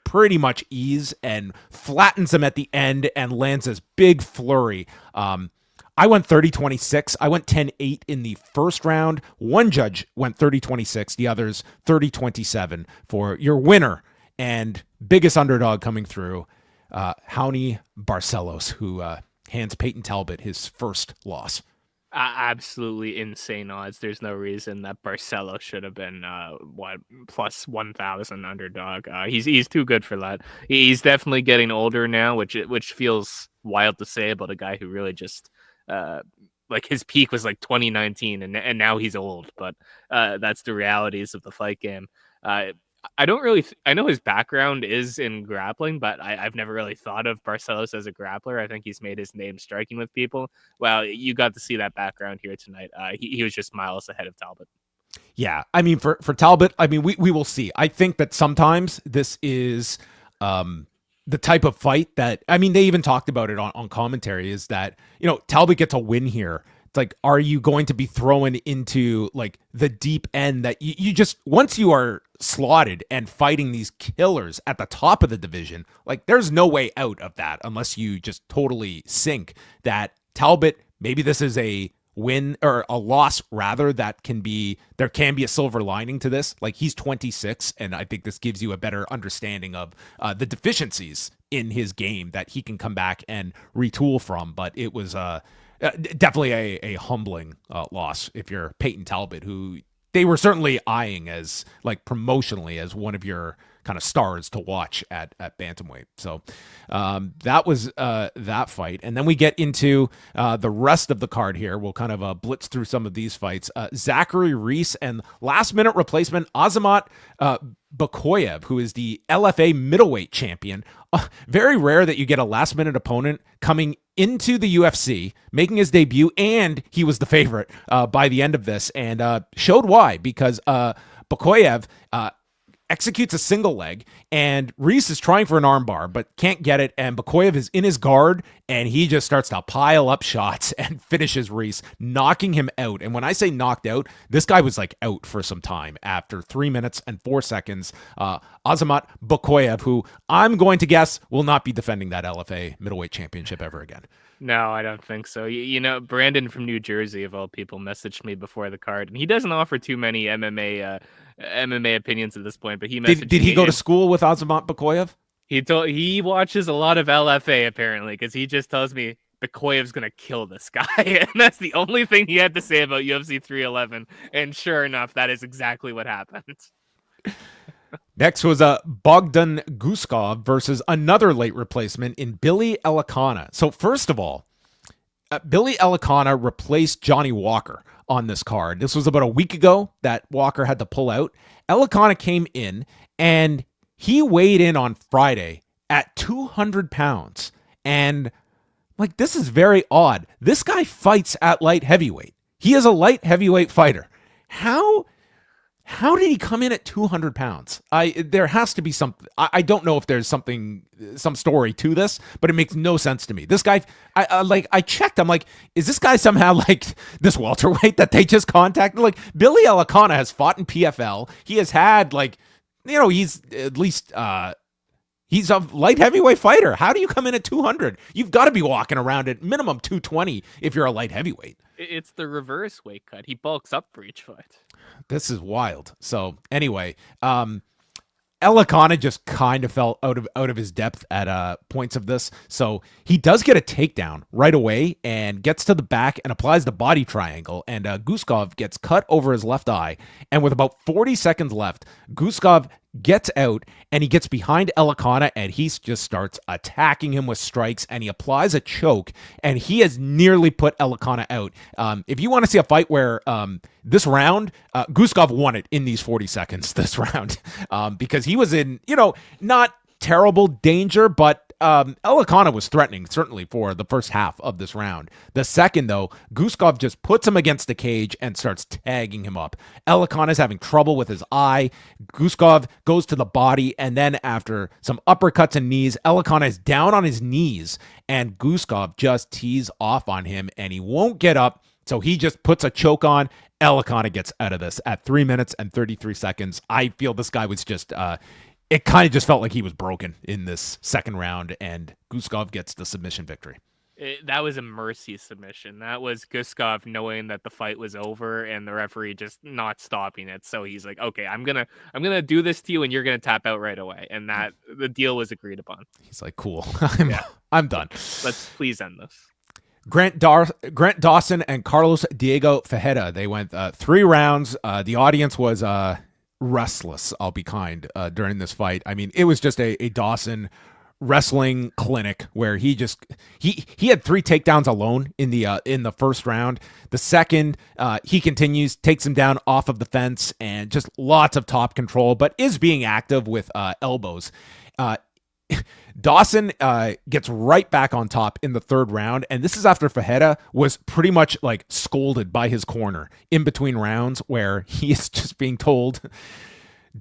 pretty much ease and flattens him at the end and lands this big flurry. I went 30-26. I went 10-8 in the first round. One judge went 30-26. The others 30-27 for your winner and biggest underdog coming through, Raoni Barcelos, who hands Payton Talbott his first loss. Absolutely insane odds. There's no reason that Barcelos should have been plus 1,000 underdog. He's too good for that. He's definitely getting older now, which feels wild to say about a guy who really just like his peak was like 2019, and now he's old. But that's the realities of the fight game. I don't really. I know his background is in grappling, but I've never really thought of Barcelos as a grappler. I think he's made his name striking with people. Well, you got to see that background here tonight. He was just miles ahead of Talbott. Yeah, I mean, for Talbott, I mean, we will see. I think that sometimes this is the type of fight that, I mean, they even talked about it on commentary, is that, you know, Talbott gets a win here. It's like, are you going to be thrown into like the deep end that you just, once you are slotted and fighting these killers at the top of the division, like there's no way out of that unless you just totally sink. That Talbott, maybe this is a win or a loss rather, that can be, there can be a silver lining to this. Like, he's 26, and I think this gives you a better understanding of the deficiencies in his game that he can come back and retool from. But it was definitely a humbling loss if you're Payton Talbott, who they were certainly eyeing as, like, promotionally as one of your kind of stars to watch at bantamweight. So that was that fight. And then we get into the rest of the card here. We'll kind of blitz through some of these fights. Zachary, Reese, and last minute replacement Azamat Makhachev, who is the LFA middleweight champion. Very rare that you get a last minute opponent coming into the UFC, making his debut, and he was the favorite by the end of this, and showed why, because Makhachev executes a single leg, and Reese is trying for an armbar but can't get it, and Makhachev is in his guard, and he just starts to pile up shots and finishes Reese, knocking him out. And when I say knocked out, this guy was like out for some time after 3 minutes and 4 seconds. Azamat Makhachev, who I'm going to guess will not be defending that LFA middleweight championship ever again. No, I don't think so. You know, Brandon from New Jersey, of all people, messaged me before the card, and he doesn't offer too many MMA opinions at this point. But he messaged did he go to school with Azamat Makhachev? He watches a lot of LFA apparently, because he just tells me Makhachev's gonna kill this guy, and that's the only thing he had to say about UFC 311. And sure enough, that is exactly what happened. Next was Bogdan Guskov versus another late replacement in Billy Elekana. So first of all, Billy Elekana replaced Johnny Walker. on this card. This was about a week ago that Walker had to pull out. Elekana came in, and he weighed in on Friday at 200 pounds. And, like, this is very odd. This guy fights at light heavyweight. He is a light heavyweight fighter. How did he come in at 200 pounds? There has to be something. I don't know if there's some story to this, but it makes no sense to me. This guy, I checked. I'm like, is this guy somehow like this welterweight that they just contacted? Like, Billy Elekana has fought in PFL. He has had, like, you know, he's at least, he's a light heavyweight fighter. How do you come in at 200? You've got to be walking around at minimum 220 if you're a light heavyweight. It's the reverse weight cut. He bulks up for each fight. This is wild. So anyway, Elekana just kind of fell out of his depth at points of this. So he does get a takedown right away and gets to the back and applies the body triangle. And Guskov gets cut over his left eye. And with about 40 seconds left, Guskov gets out and he gets behind Elekana and he just starts attacking him with strikes and he applies a choke and he has nearly put Elekana out. If you want to see a fight where this round, Guskov won it in these 40 seconds this round because he was in, you know, not terrible danger, but Elekana was threatening, certainly, for the first half of this round. The second, though, Guskov just puts him against the cage and starts tagging him up. Elekana is having trouble with his eye. Guskov goes to the body, and then after some uppercuts and knees, Elekana is down on his knees, and Guskov just tees off on him, and he won't get up, so he just puts a choke on. Elekana gets out of this at 3 minutes and 33 seconds. I feel this guy was just... it kind of just felt like he was broken in this second round, and Guskov gets the submission victory. That was a mercy submission. That was Guskov knowing that the fight was over and the referee just not stopping it. So he's like, okay, I'm gonna do this to you and you're gonna tap out right away. And that the deal was agreed upon. He's like, cool. I'm done. Let's please end this. Grant Dawson and Carlos Diego Ferreira, they went 3 rounds. The audience was restless, I'll be kind, during this fight. I mean, it was just a Dawson wrestling clinic where he had 3 takedowns alone in the first round. The second, he continues, takes him down off of the fence, and just lots of top control, but is being active with elbows. Dawson gets right back on top in the third round, and this is after Ferreira was pretty much like scolded by his corner in between rounds, where he is just being told,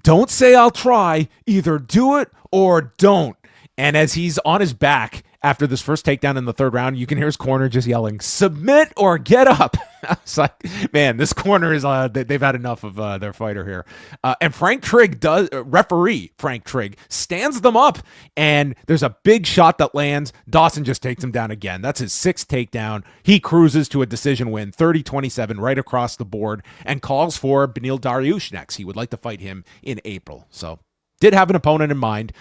don't say I'll try, either do it or don't. And as he's on his back after this first takedown in the third round, you can hear his corner just yelling, submit or get up. I was like, man, this corner is, they've had enough of their fighter here. And referee Frank Trigg stands them up, and there's a big shot that lands. Dawson just takes him down again. That's his 6th takedown. He cruises to a decision win, 30-27, right across the board, and calls for Beneil Dariush next. He would like to fight him in April. So did have an opponent in mind.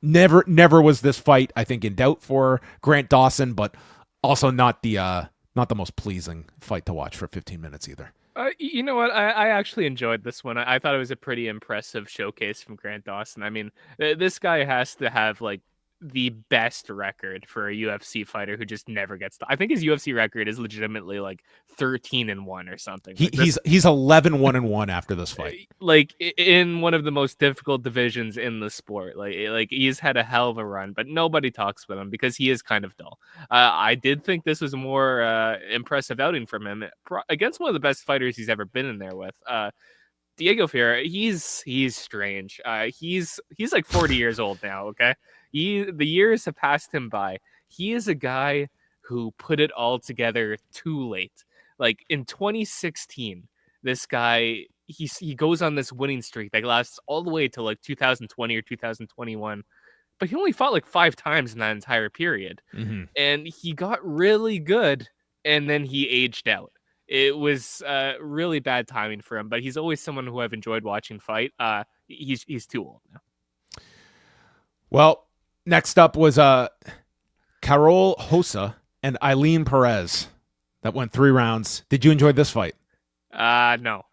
Never was this fight, I think, in doubt for Grant Dawson, but also not the most pleasing fight to watch for 15 minutes either. You know what? I actually enjoyed this one. I thought it was a pretty impressive showcase from Grant Dawson. I mean, this guy has to have like the best record for a UFC fighter who just never gets to. I think his UFC record is legitimately like 13-1 or something. He's 11-1-1 after this fight. Like in one of the most difficult divisions in the sport. Like he's had a hell of a run, but nobody talks about him because he is kind of dull. I did think this was a more impressive outing from him against one of the best fighters he's ever been in there with. Diego Ferreira, he's strange. He's like 40 years old now. Okay. The years have passed him by. He is a guy who put it all together too late. Like in 2016, this guy, he goes on this winning streak that lasts all the way to like 2020 or 2021. But he only fought like 5 times in that entire period. Mm-hmm. And he got really good, and then he aged out. It was really bad timing for him, but he's always someone who I've enjoyed watching fight. He's too old now. Well, next up was Carol Hossa and Eileen Perez. That went 3 rounds. Did you enjoy this fight? No.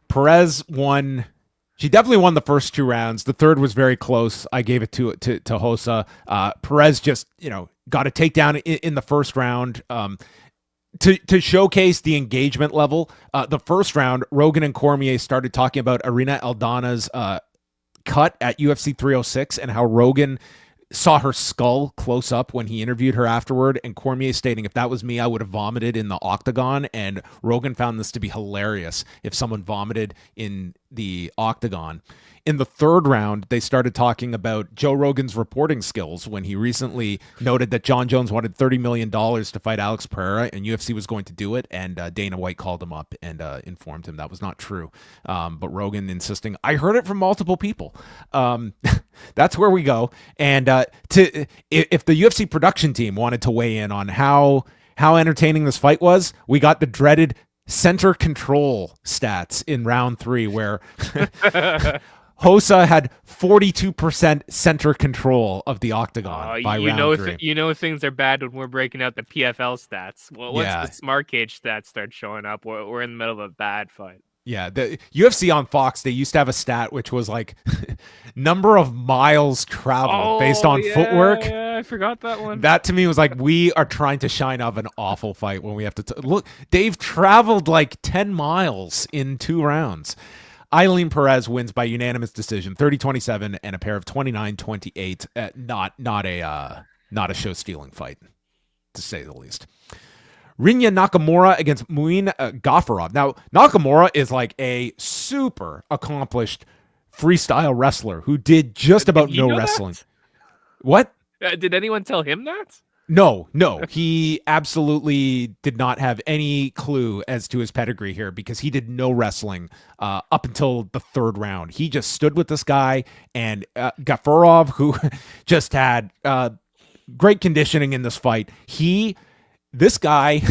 Perez won. She definitely won the first 2 rounds. The third was very close. I gave it to Hossa. Perez just, got a takedown in the first round. To showcase the engagement level, the first round, Rogan and Cormier started talking about Irina Aldana's cut at UFC 306 and how Rogan saw her skull close up when he interviewed her afterward, and Cormier stating, if that was me, I would have vomited in the octagon, and Rogan found this to be hilarious if someone vomited in the octagon. In the third round, they started talking about Joe Rogan's reporting skills when he recently noted that John Jones wanted $30 million to fight Alex Pereira and UFC was going to do it. And Dana White called him up and informed him that was not true. But Rogan insisting, I heard it from multiple people. That's where we go. And if the UFC production team wanted to weigh in on how entertaining this fight was, we got the dreaded center control stats in round 3 where Hossa had 42% center control of the octagon by round 3. You know things are bad when we're breaking out the PFL stats. Well, once the smart cage stats start showing up, we're in the middle of a bad fight. Yeah, the UFC on Fox, they used to have a stat which was like number of miles traveled based on footwork. Yeah, I forgot that one. That to me was like, we are trying to shine up an awful fight when we have to look. They've traveled like 10 miles in 2 rounds. Eileen Perez wins by unanimous decision, 30-27, and a pair of 29-28. Not a show-stealing fight, to say the least. Rinya Nakamura against Muin Gafurov. Now, Nakamura is like a super accomplished freestyle wrestler who did just about no wrestling. That? What? Did anyone tell him that? No, he absolutely did not have any clue as to his pedigree here because he did no wrestling up until the 3rd round. He just stood with this guy, and Gafurov, who just had great conditioning in this fight, this guy,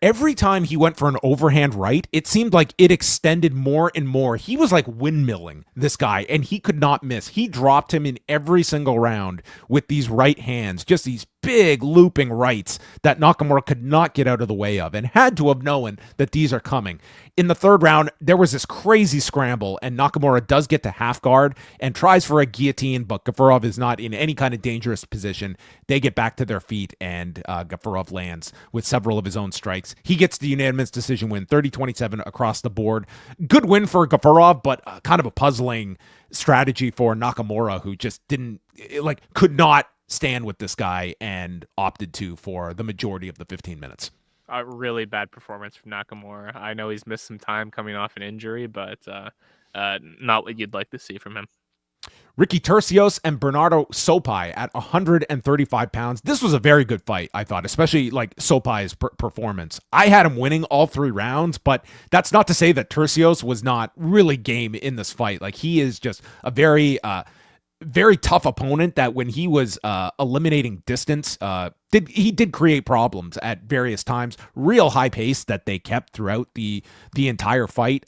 every time he went for an overhand right, it seemed like it extended more and more. He was like windmilling this guy, and he could not miss. He dropped him in every single round with these right hands, just these big looping rights that Nakamura could not get out of the way of and had to have known that these are coming. In the 3rd round, there was this crazy scramble, and Nakamura does get to half guard and tries for a guillotine, but Gafurov is not in any kind of dangerous position. They get back to their feet, and Gafurov lands with several of his own strikes. He gets the unanimous decision win, 30-27 across the board. Good win for Gafurov, but kind of a puzzling strategy for Nakamura, who just could not stand with this guy and opted to for the majority of the 15 minutes. A really bad performance from Nakamura. I know he's missed some time coming off an injury, but not what you'd like to see from him. Ricky Turcios and Bernardo Sopai at 135 pounds. This was a very good fight, I thought, especially like Sopai's performance. I had him winning all 3 rounds, but that's not to say that Turcios was not really game in this fight. Like, he is just a very tough opponent that when he was eliminating distance, he did create problems at various times. Real high pace that they kept throughout the entire fight.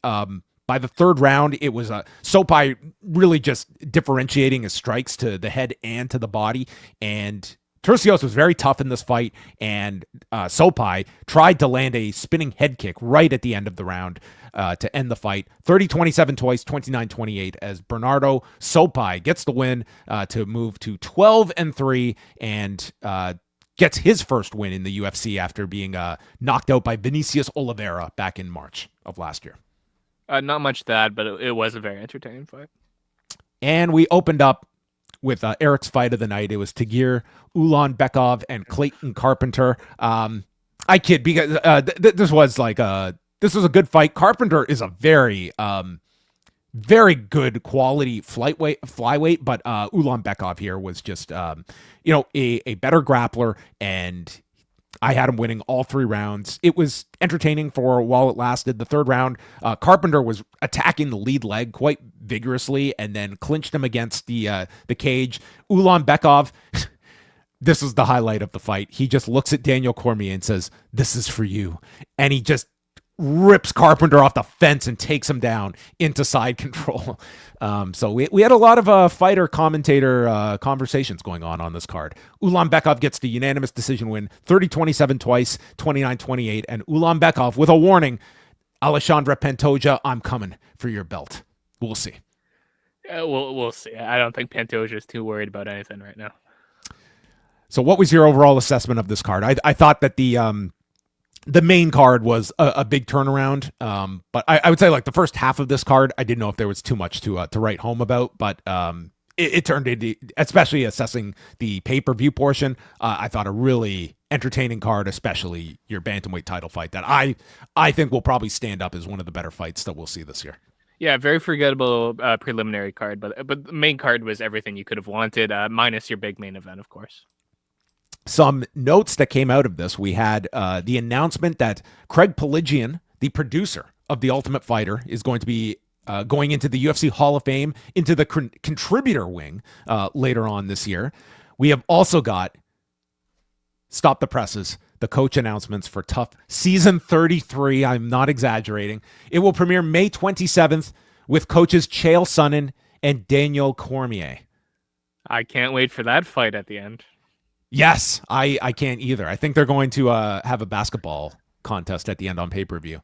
By the 3rd round, it was Sopai really just differentiating his strikes to the head and to the body. And Turcios was very tough in this fight, and Sopai tried to land a spinning head kick right at the end of the round to end the fight. 30-27 twice, 29-28 as Bernardo Sopai gets the win to move to 12-3 and gets his first win in the UFC after being knocked out by Vinicius Oliveira back in March of last year. Not much to add, but it was a very entertaining fight. And we opened up with Eric's fight of the night. It was Tagir Ulanbekov and Clayton Carpenter. I kid because this was a good fight. Carpenter is a very very good quality flyweight, but Ulanbekov here was just a better grappler, and I had him winning all 3 rounds. It was entertaining for while it lasted. The 3rd round, Carpenter was attacking the lead leg quite vigorously and then clinched him against the cage. Ulanbekov, this is the highlight of the fight. He just looks at Daniel Cormier and says, "This is for you." And he just rips Carpenter off the fence and takes him down into side control. So we had a lot of fighter-commentator conversations going on this card. Ulanbekov gets the unanimous decision win, 30-27 twice, 29-28, and Ulanbekov with a warning, Alexandre Pantoja, I'm coming for your belt. We'll see. We'll see. I don't think Pantoja is too worried about anything right now. So what was your overall assessment of this card? I thought that The main card was a big turnaround, but I would say like the first half of this card, I didn't know if there was too much to write home about, but it turned into, especially assessing the pay-per-view portion, I thought a really entertaining card, especially your bantamweight title fight that I think will probably stand up as one of the better fights that we'll see this year. Yeah, very forgettable preliminary card, but the main card was everything you could have wanted, minus your big main event, of course. Some notes that came out of this, we had the announcement that Craig Piligian, the producer of The Ultimate Fighter, is going to be going into the UFC Hall of Fame, into the contributor wing later on this year. We have also got, stop the presses, the coach announcements for Tough Season 33. I'm not exaggerating. It will premiere May 27th with coaches Chael Sonnen and Daniel Cormier. I can't wait for that fight at the end. Yes, I can't either. I think they're going to have a basketball contest at the end on pay-per-view.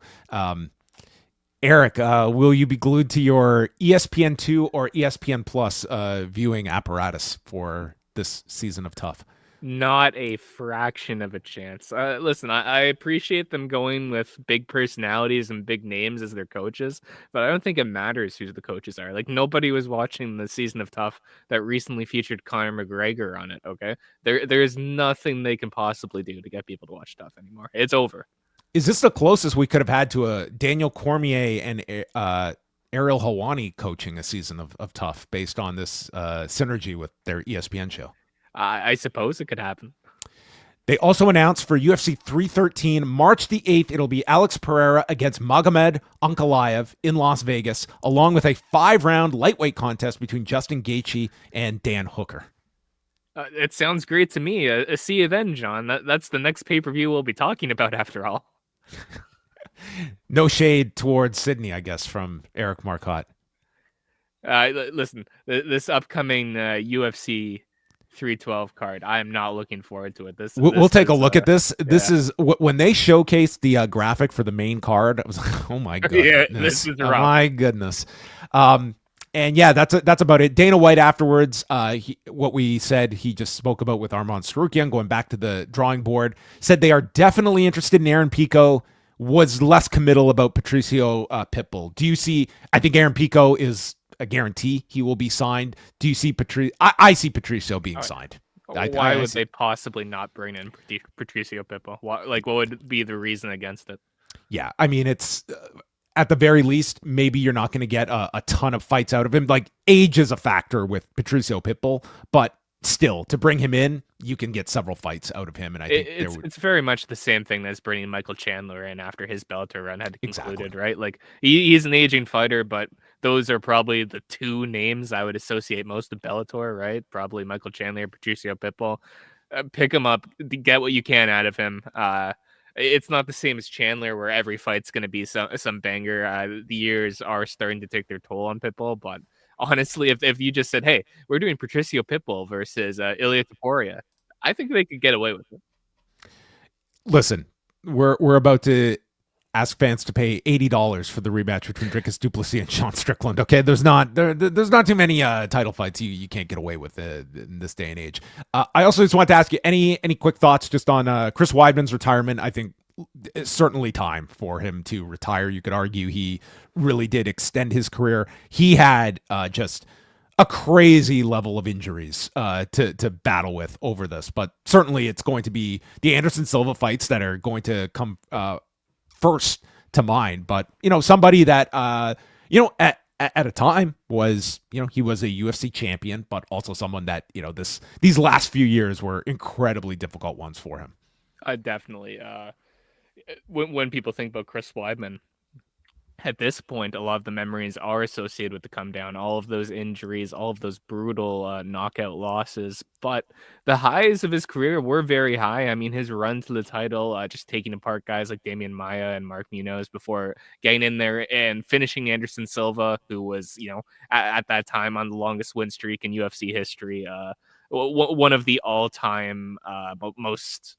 Eric, will you be glued to your ESPN2 or ESPN Plus viewing apparatus for this season of Tough? Not a fraction of a chance. Listen, I appreciate them going with big personalities and big names as their coaches, but I don't think it matters who the coaches are. Like, nobody was watching the season of Tough that recently featured Conor McGregor on it, okay? There is nothing they can possibly do to get people to watch Tough anymore. It's over. Is this the closest we could have had to a Daniel Cormier and Ariel Helwani coaching a season of Tough based on this synergy with their ESPN show? I suppose it could happen. They also announced for UFC 313, March the 8th, it'll be Alex Pereira against Magomed Ankalaev in Las Vegas, along with a 5-round lightweight contest between Justin Gaethje and Dan Hooker. It sounds great to me. See you then, John. That's the next pay-per-view we'll be talking about after all. No shade towards Sydney, I guess, from Eric Marcotte. Listen, this upcoming UFC 312 card, I am not looking forward to it. We'll take a look at this. This is when they showcased the graphic for the main card. I was like, oh my goodness, yeah, this is rough. My goodness. And yeah, that's about it. Dana White afterwards, what we said, he just spoke about with Arman Sarukian, going back to the drawing board, said they are definitely interested in Aaron Pico, was less committal about Patricio Pitbull. Do you see, I think Aaron Pico is a guarantee he will be signed. Do you see I see Patricio being signed. Why would they possibly not bring in Patricio Pitbull? What would be the reason against it? Yeah, I mean, it's at the very least, maybe you're not going to get a ton of fights out of him. Like, age is a factor with Patricio Pitbull, but still, to bring him in, you can get several fights out of him. And I think it's very much the same thing as bringing Michael Chandler in after his Bellator run had concluded, exactly. right? Like, he's an aging fighter, but those are probably the two names I would associate most to Bellator, right? Probably Michael Chandler, Patricio Pitbull. Pick him up, get what you can out of him. It's not the same as Chandler, where every fight's going to be some banger. The years are starting to take their toll on Pitbull, but honestly, if you just said, "Hey, we're doing Patricio Pitbull versus Ilia Topuria," I think they could get away with it. Listen, we're about to ask fans to pay $80 for the rematch between Dricus du Plessis and Sean Strickland. Okay, there's not too many title fights you can't get away with in this day and age. I also just want to ask you any quick thoughts just on Chris Weidman's retirement. I think it's certainly time for him to retire. You could argue he really did extend his career. He had just a crazy level of injuries to battle with over this, but certainly it's going to be the Anderson Silva fights that are going to come first to mind. But somebody that at a time was he was a UFC champion, but also someone that these last few years were incredibly difficult ones for him. Definitely. When people think about Chris Weidman, at this point, a lot of the memories are associated with the come down, all of those injuries, all of those brutal knockout losses. But the highs of his career were very high. I mean, his run to the title, just taking apart guys like Damian Maia and Mark Munoz before getting in there and finishing Anderson Silva, who was, at that time on the longest win streak in UFC history. One of the all-time most...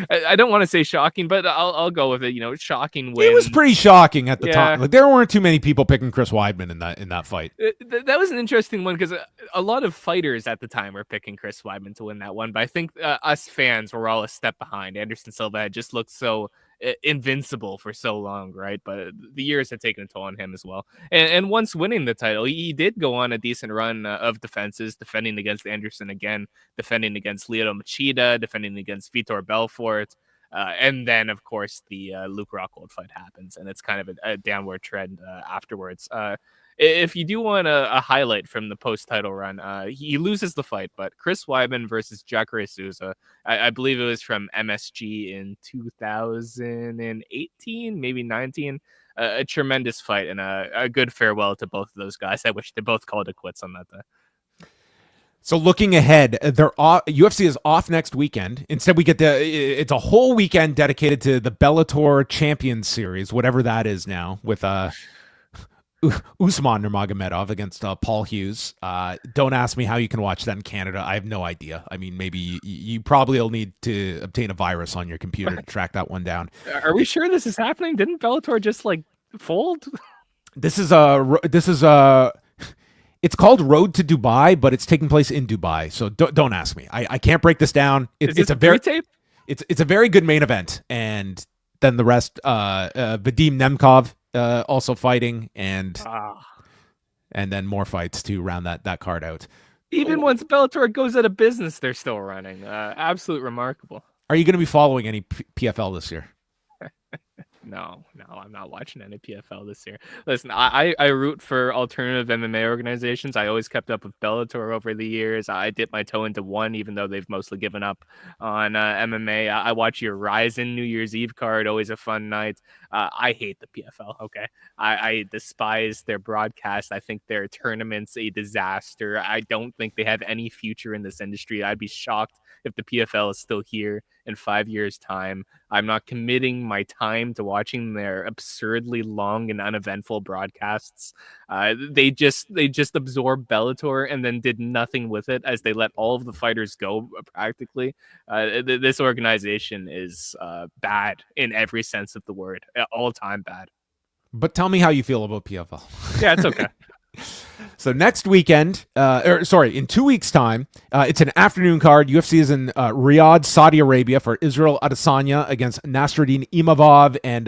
I don't want to say shocking, but I'll go with it. Shocking win. It was pretty shocking at the time. Like, there weren't too many people picking Chris Weidman in that fight. That was an interesting one because a lot of fighters at the time were picking Chris Weidman to win that one. But I think us fans were all a step behind. Anderson Silva had just looked so invincible for so long, right? But the years had taken a toll on him as well. And once winning the title, he did go on a decent run of defenses, defending against Anderson again, defending against Lyoto Machida, defending against Vitor Belfort. And then, of course, the Luke Rockhold fight happens, and it's kind of a downward trend afterwards. If you do want a highlight from the post-title run, he loses the fight, but Chris Weidman versus Jacare Souza, I believe it was from MSG in 2018, maybe 19. A tremendous fight and a good farewell to both of those guys. I wish they both called it quits on that day. So looking ahead, UFC is off next weekend. Instead, we get it's a whole weekend dedicated to the Bellator Champions Series, whatever that is now, with Usman Nurmagomedov against Paul Hughes. Don't ask me how you can watch that in Canada. I have no idea. I mean, maybe you probably will need to obtain a virus on your computer to track that one down. Are we sure this is happening? Didn't Bellator just fold? This is it's called Road to Dubai, but it's taking place in Dubai. So don't ask me. I can't break this down. It's a very tape. It's a very good main event, and then the rest. Vadim Nemkov also fighting, and then more fights to round that card out. Even once Bellator goes out of business, they're still running. Absolute remarkable. Are you going to be following any PFL this year? No, I'm not watching any PFL this year. Listen, I root for alternative MMA organizations. I always kept up with Bellator over the years. I dipped my toe into one, even though they've mostly given up on MMA. I watch your Ryzen New Year's Eve card, always a fun night. I hate the PFL, okay? I despise their broadcast. I think their tournament's a disaster. I don't think they have any future in this industry. I'd be shocked if the PFL is still here in 5 years' time. I'm not committing my time to watching their absurdly long and uneventful broadcasts. They just absorbed Bellator and then did nothing with it, as they let all of the fighters go practically. This organization is bad in every sense of the word, all time bad. But tell me how you feel about PFL. Yeah, it's okay. So next weekend, in 2 weeks' time, it's an afternoon card. UFC is in Riyadh, Saudi Arabia for Israel Adesanya against Nasruddin Imavov and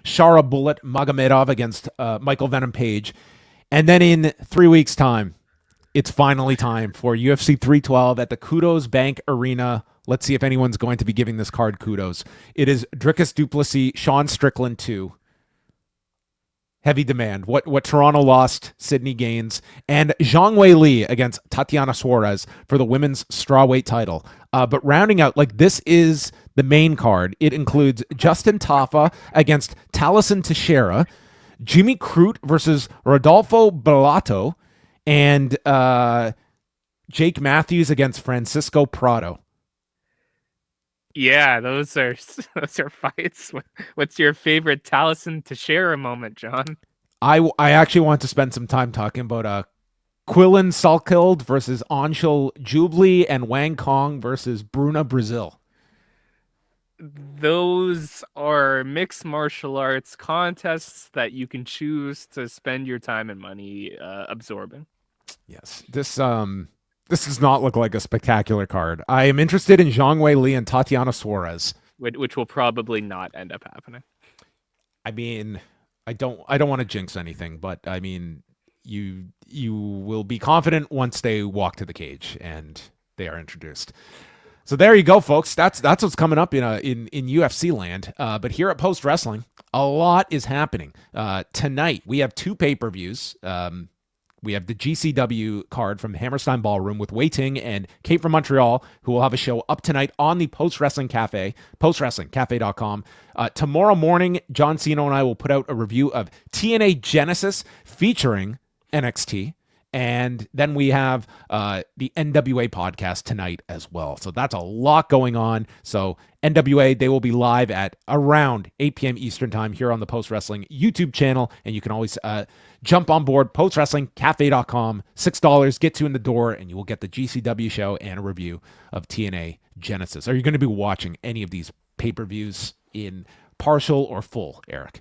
Shara Bullet Magomedov against Michael Venom Page. And then in 3 weeks' time, it's finally time for UFC 312 at the Kudos Bank Arena. Let's see if anyone's going to be giving this card kudos. It is Dricus du Plessis, Sean Strickland 2. Heavy demand. What Toronto lost, Sydney gains, and Zhang Wei Li against Tatiana Suarez for the women's strawweight title. But rounding out, this is the main card. It includes Justin Tafa against Taliesin Teixeira, Jimmy Crute versus Rodolfo Bellato, and Jake Matthews against Francisco Prado. Yeah, those are fights. What's your favorite Taliesin Teixeira moment, John? I actually want to spend some time talking about Quillan Salkild versus Anshul Jubli and Wang Kong versus Bruna Brazil. Those are mixed martial arts contests that you can choose to spend your time and money absorbing. Yes, this does not look like a spectacular card. I am interested in Zhang Wei Li and Tatiana Suarez, which will probably not end up happening. I mean, I don't want to jinx anything, but I mean, you will be confident once they walk to the cage and they are introduced. So there you go, folks. That's what's coming up in UFC land. But here at Post Wrestling, a lot is happening. Tonight we have 2 pay-per-views. We have the GCW card from Hammerstein Ballroom with Wei Ting and Kate from Montreal, who will have a show up tonight on the Post Wrestling Cafe, postwrestlingcafe.com. Tomorrow morning, John Cena and I will put out a review of TNA Genesis featuring NXT. And then we have the NWA podcast tonight as well. So that's a lot going on. So NWA, they will be live at around 8 p.m. Eastern time here on the Post Wrestling YouTube channel. And you can always jump on board, postwrestlingcafe.com, $6, gets you in the door, and you will get the GCW show and a review of TNA Genesis. Are you going to be watching any of these pay-per-views in partial or full, Eric?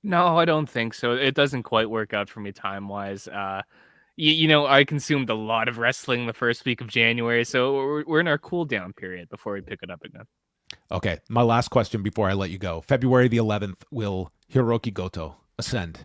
No, I don't think so. It doesn't quite work out for me time-wise. I consumed a lot of wrestling the first week of January, so we're in our cool down period before we pick it up again. Okay, my last question before I let you go. February the 11th, will Hiroki Goto ascend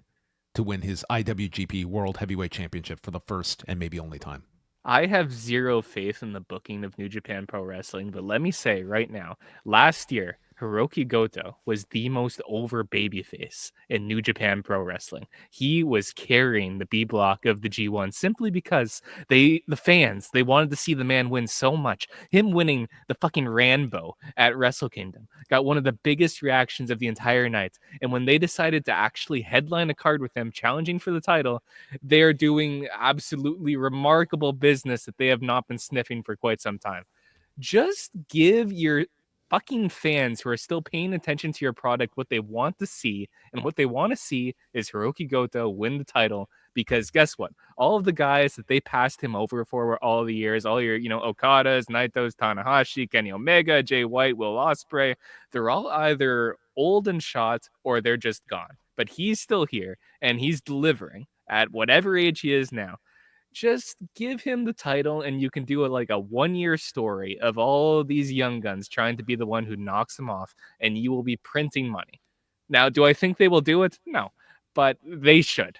to win his IWGP World Heavyweight Championship for the first and maybe only time? I have zero faith in the booking of New Japan Pro Wrestling, but let me say right now, last year, Hiroki Goto was the most over babyface in New Japan Pro Wrestling. He was carrying the B block of the G1 simply because the fans, they wanted to see the man win so much. Him winning the fucking Rambo at Wrestle Kingdom got one of the biggest reactions of the entire night. And when they decided to actually headline a card with him challenging for the title, they're doing absolutely remarkable business that they have not been sniffing for quite some time. Just give your fucking fans who are still paying attention to your product what they want to see, and what they want to see is Hiroki Goto win the title, because guess what? All of the guys that they passed him over for were all the years, all your, Okadas, Naitos, Tanahashi, Kenny Omega, Jay White, Will Ospreay, they're all either old and shot or they're just gone. But he's still here and he's delivering at whatever age he is now. Just give him the title and you can do a 1-year story of all these young guns trying to be the one who knocks him off, and you will be printing money. Now, do I think they will do it? No, but they should.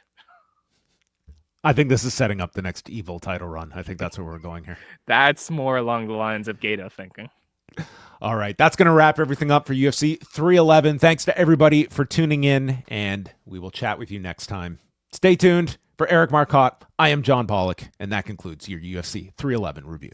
I think this is setting up the next Evil title run. I think that's where we're going here. That's more along the lines of Gato thinking. All right, that's going to wrap everything up for UFC 311. Thanks to everybody for tuning in, and we will chat with you next time. Stay tuned. For Eric Marcotte, I am John Pollock, and that concludes your UFC 311 review.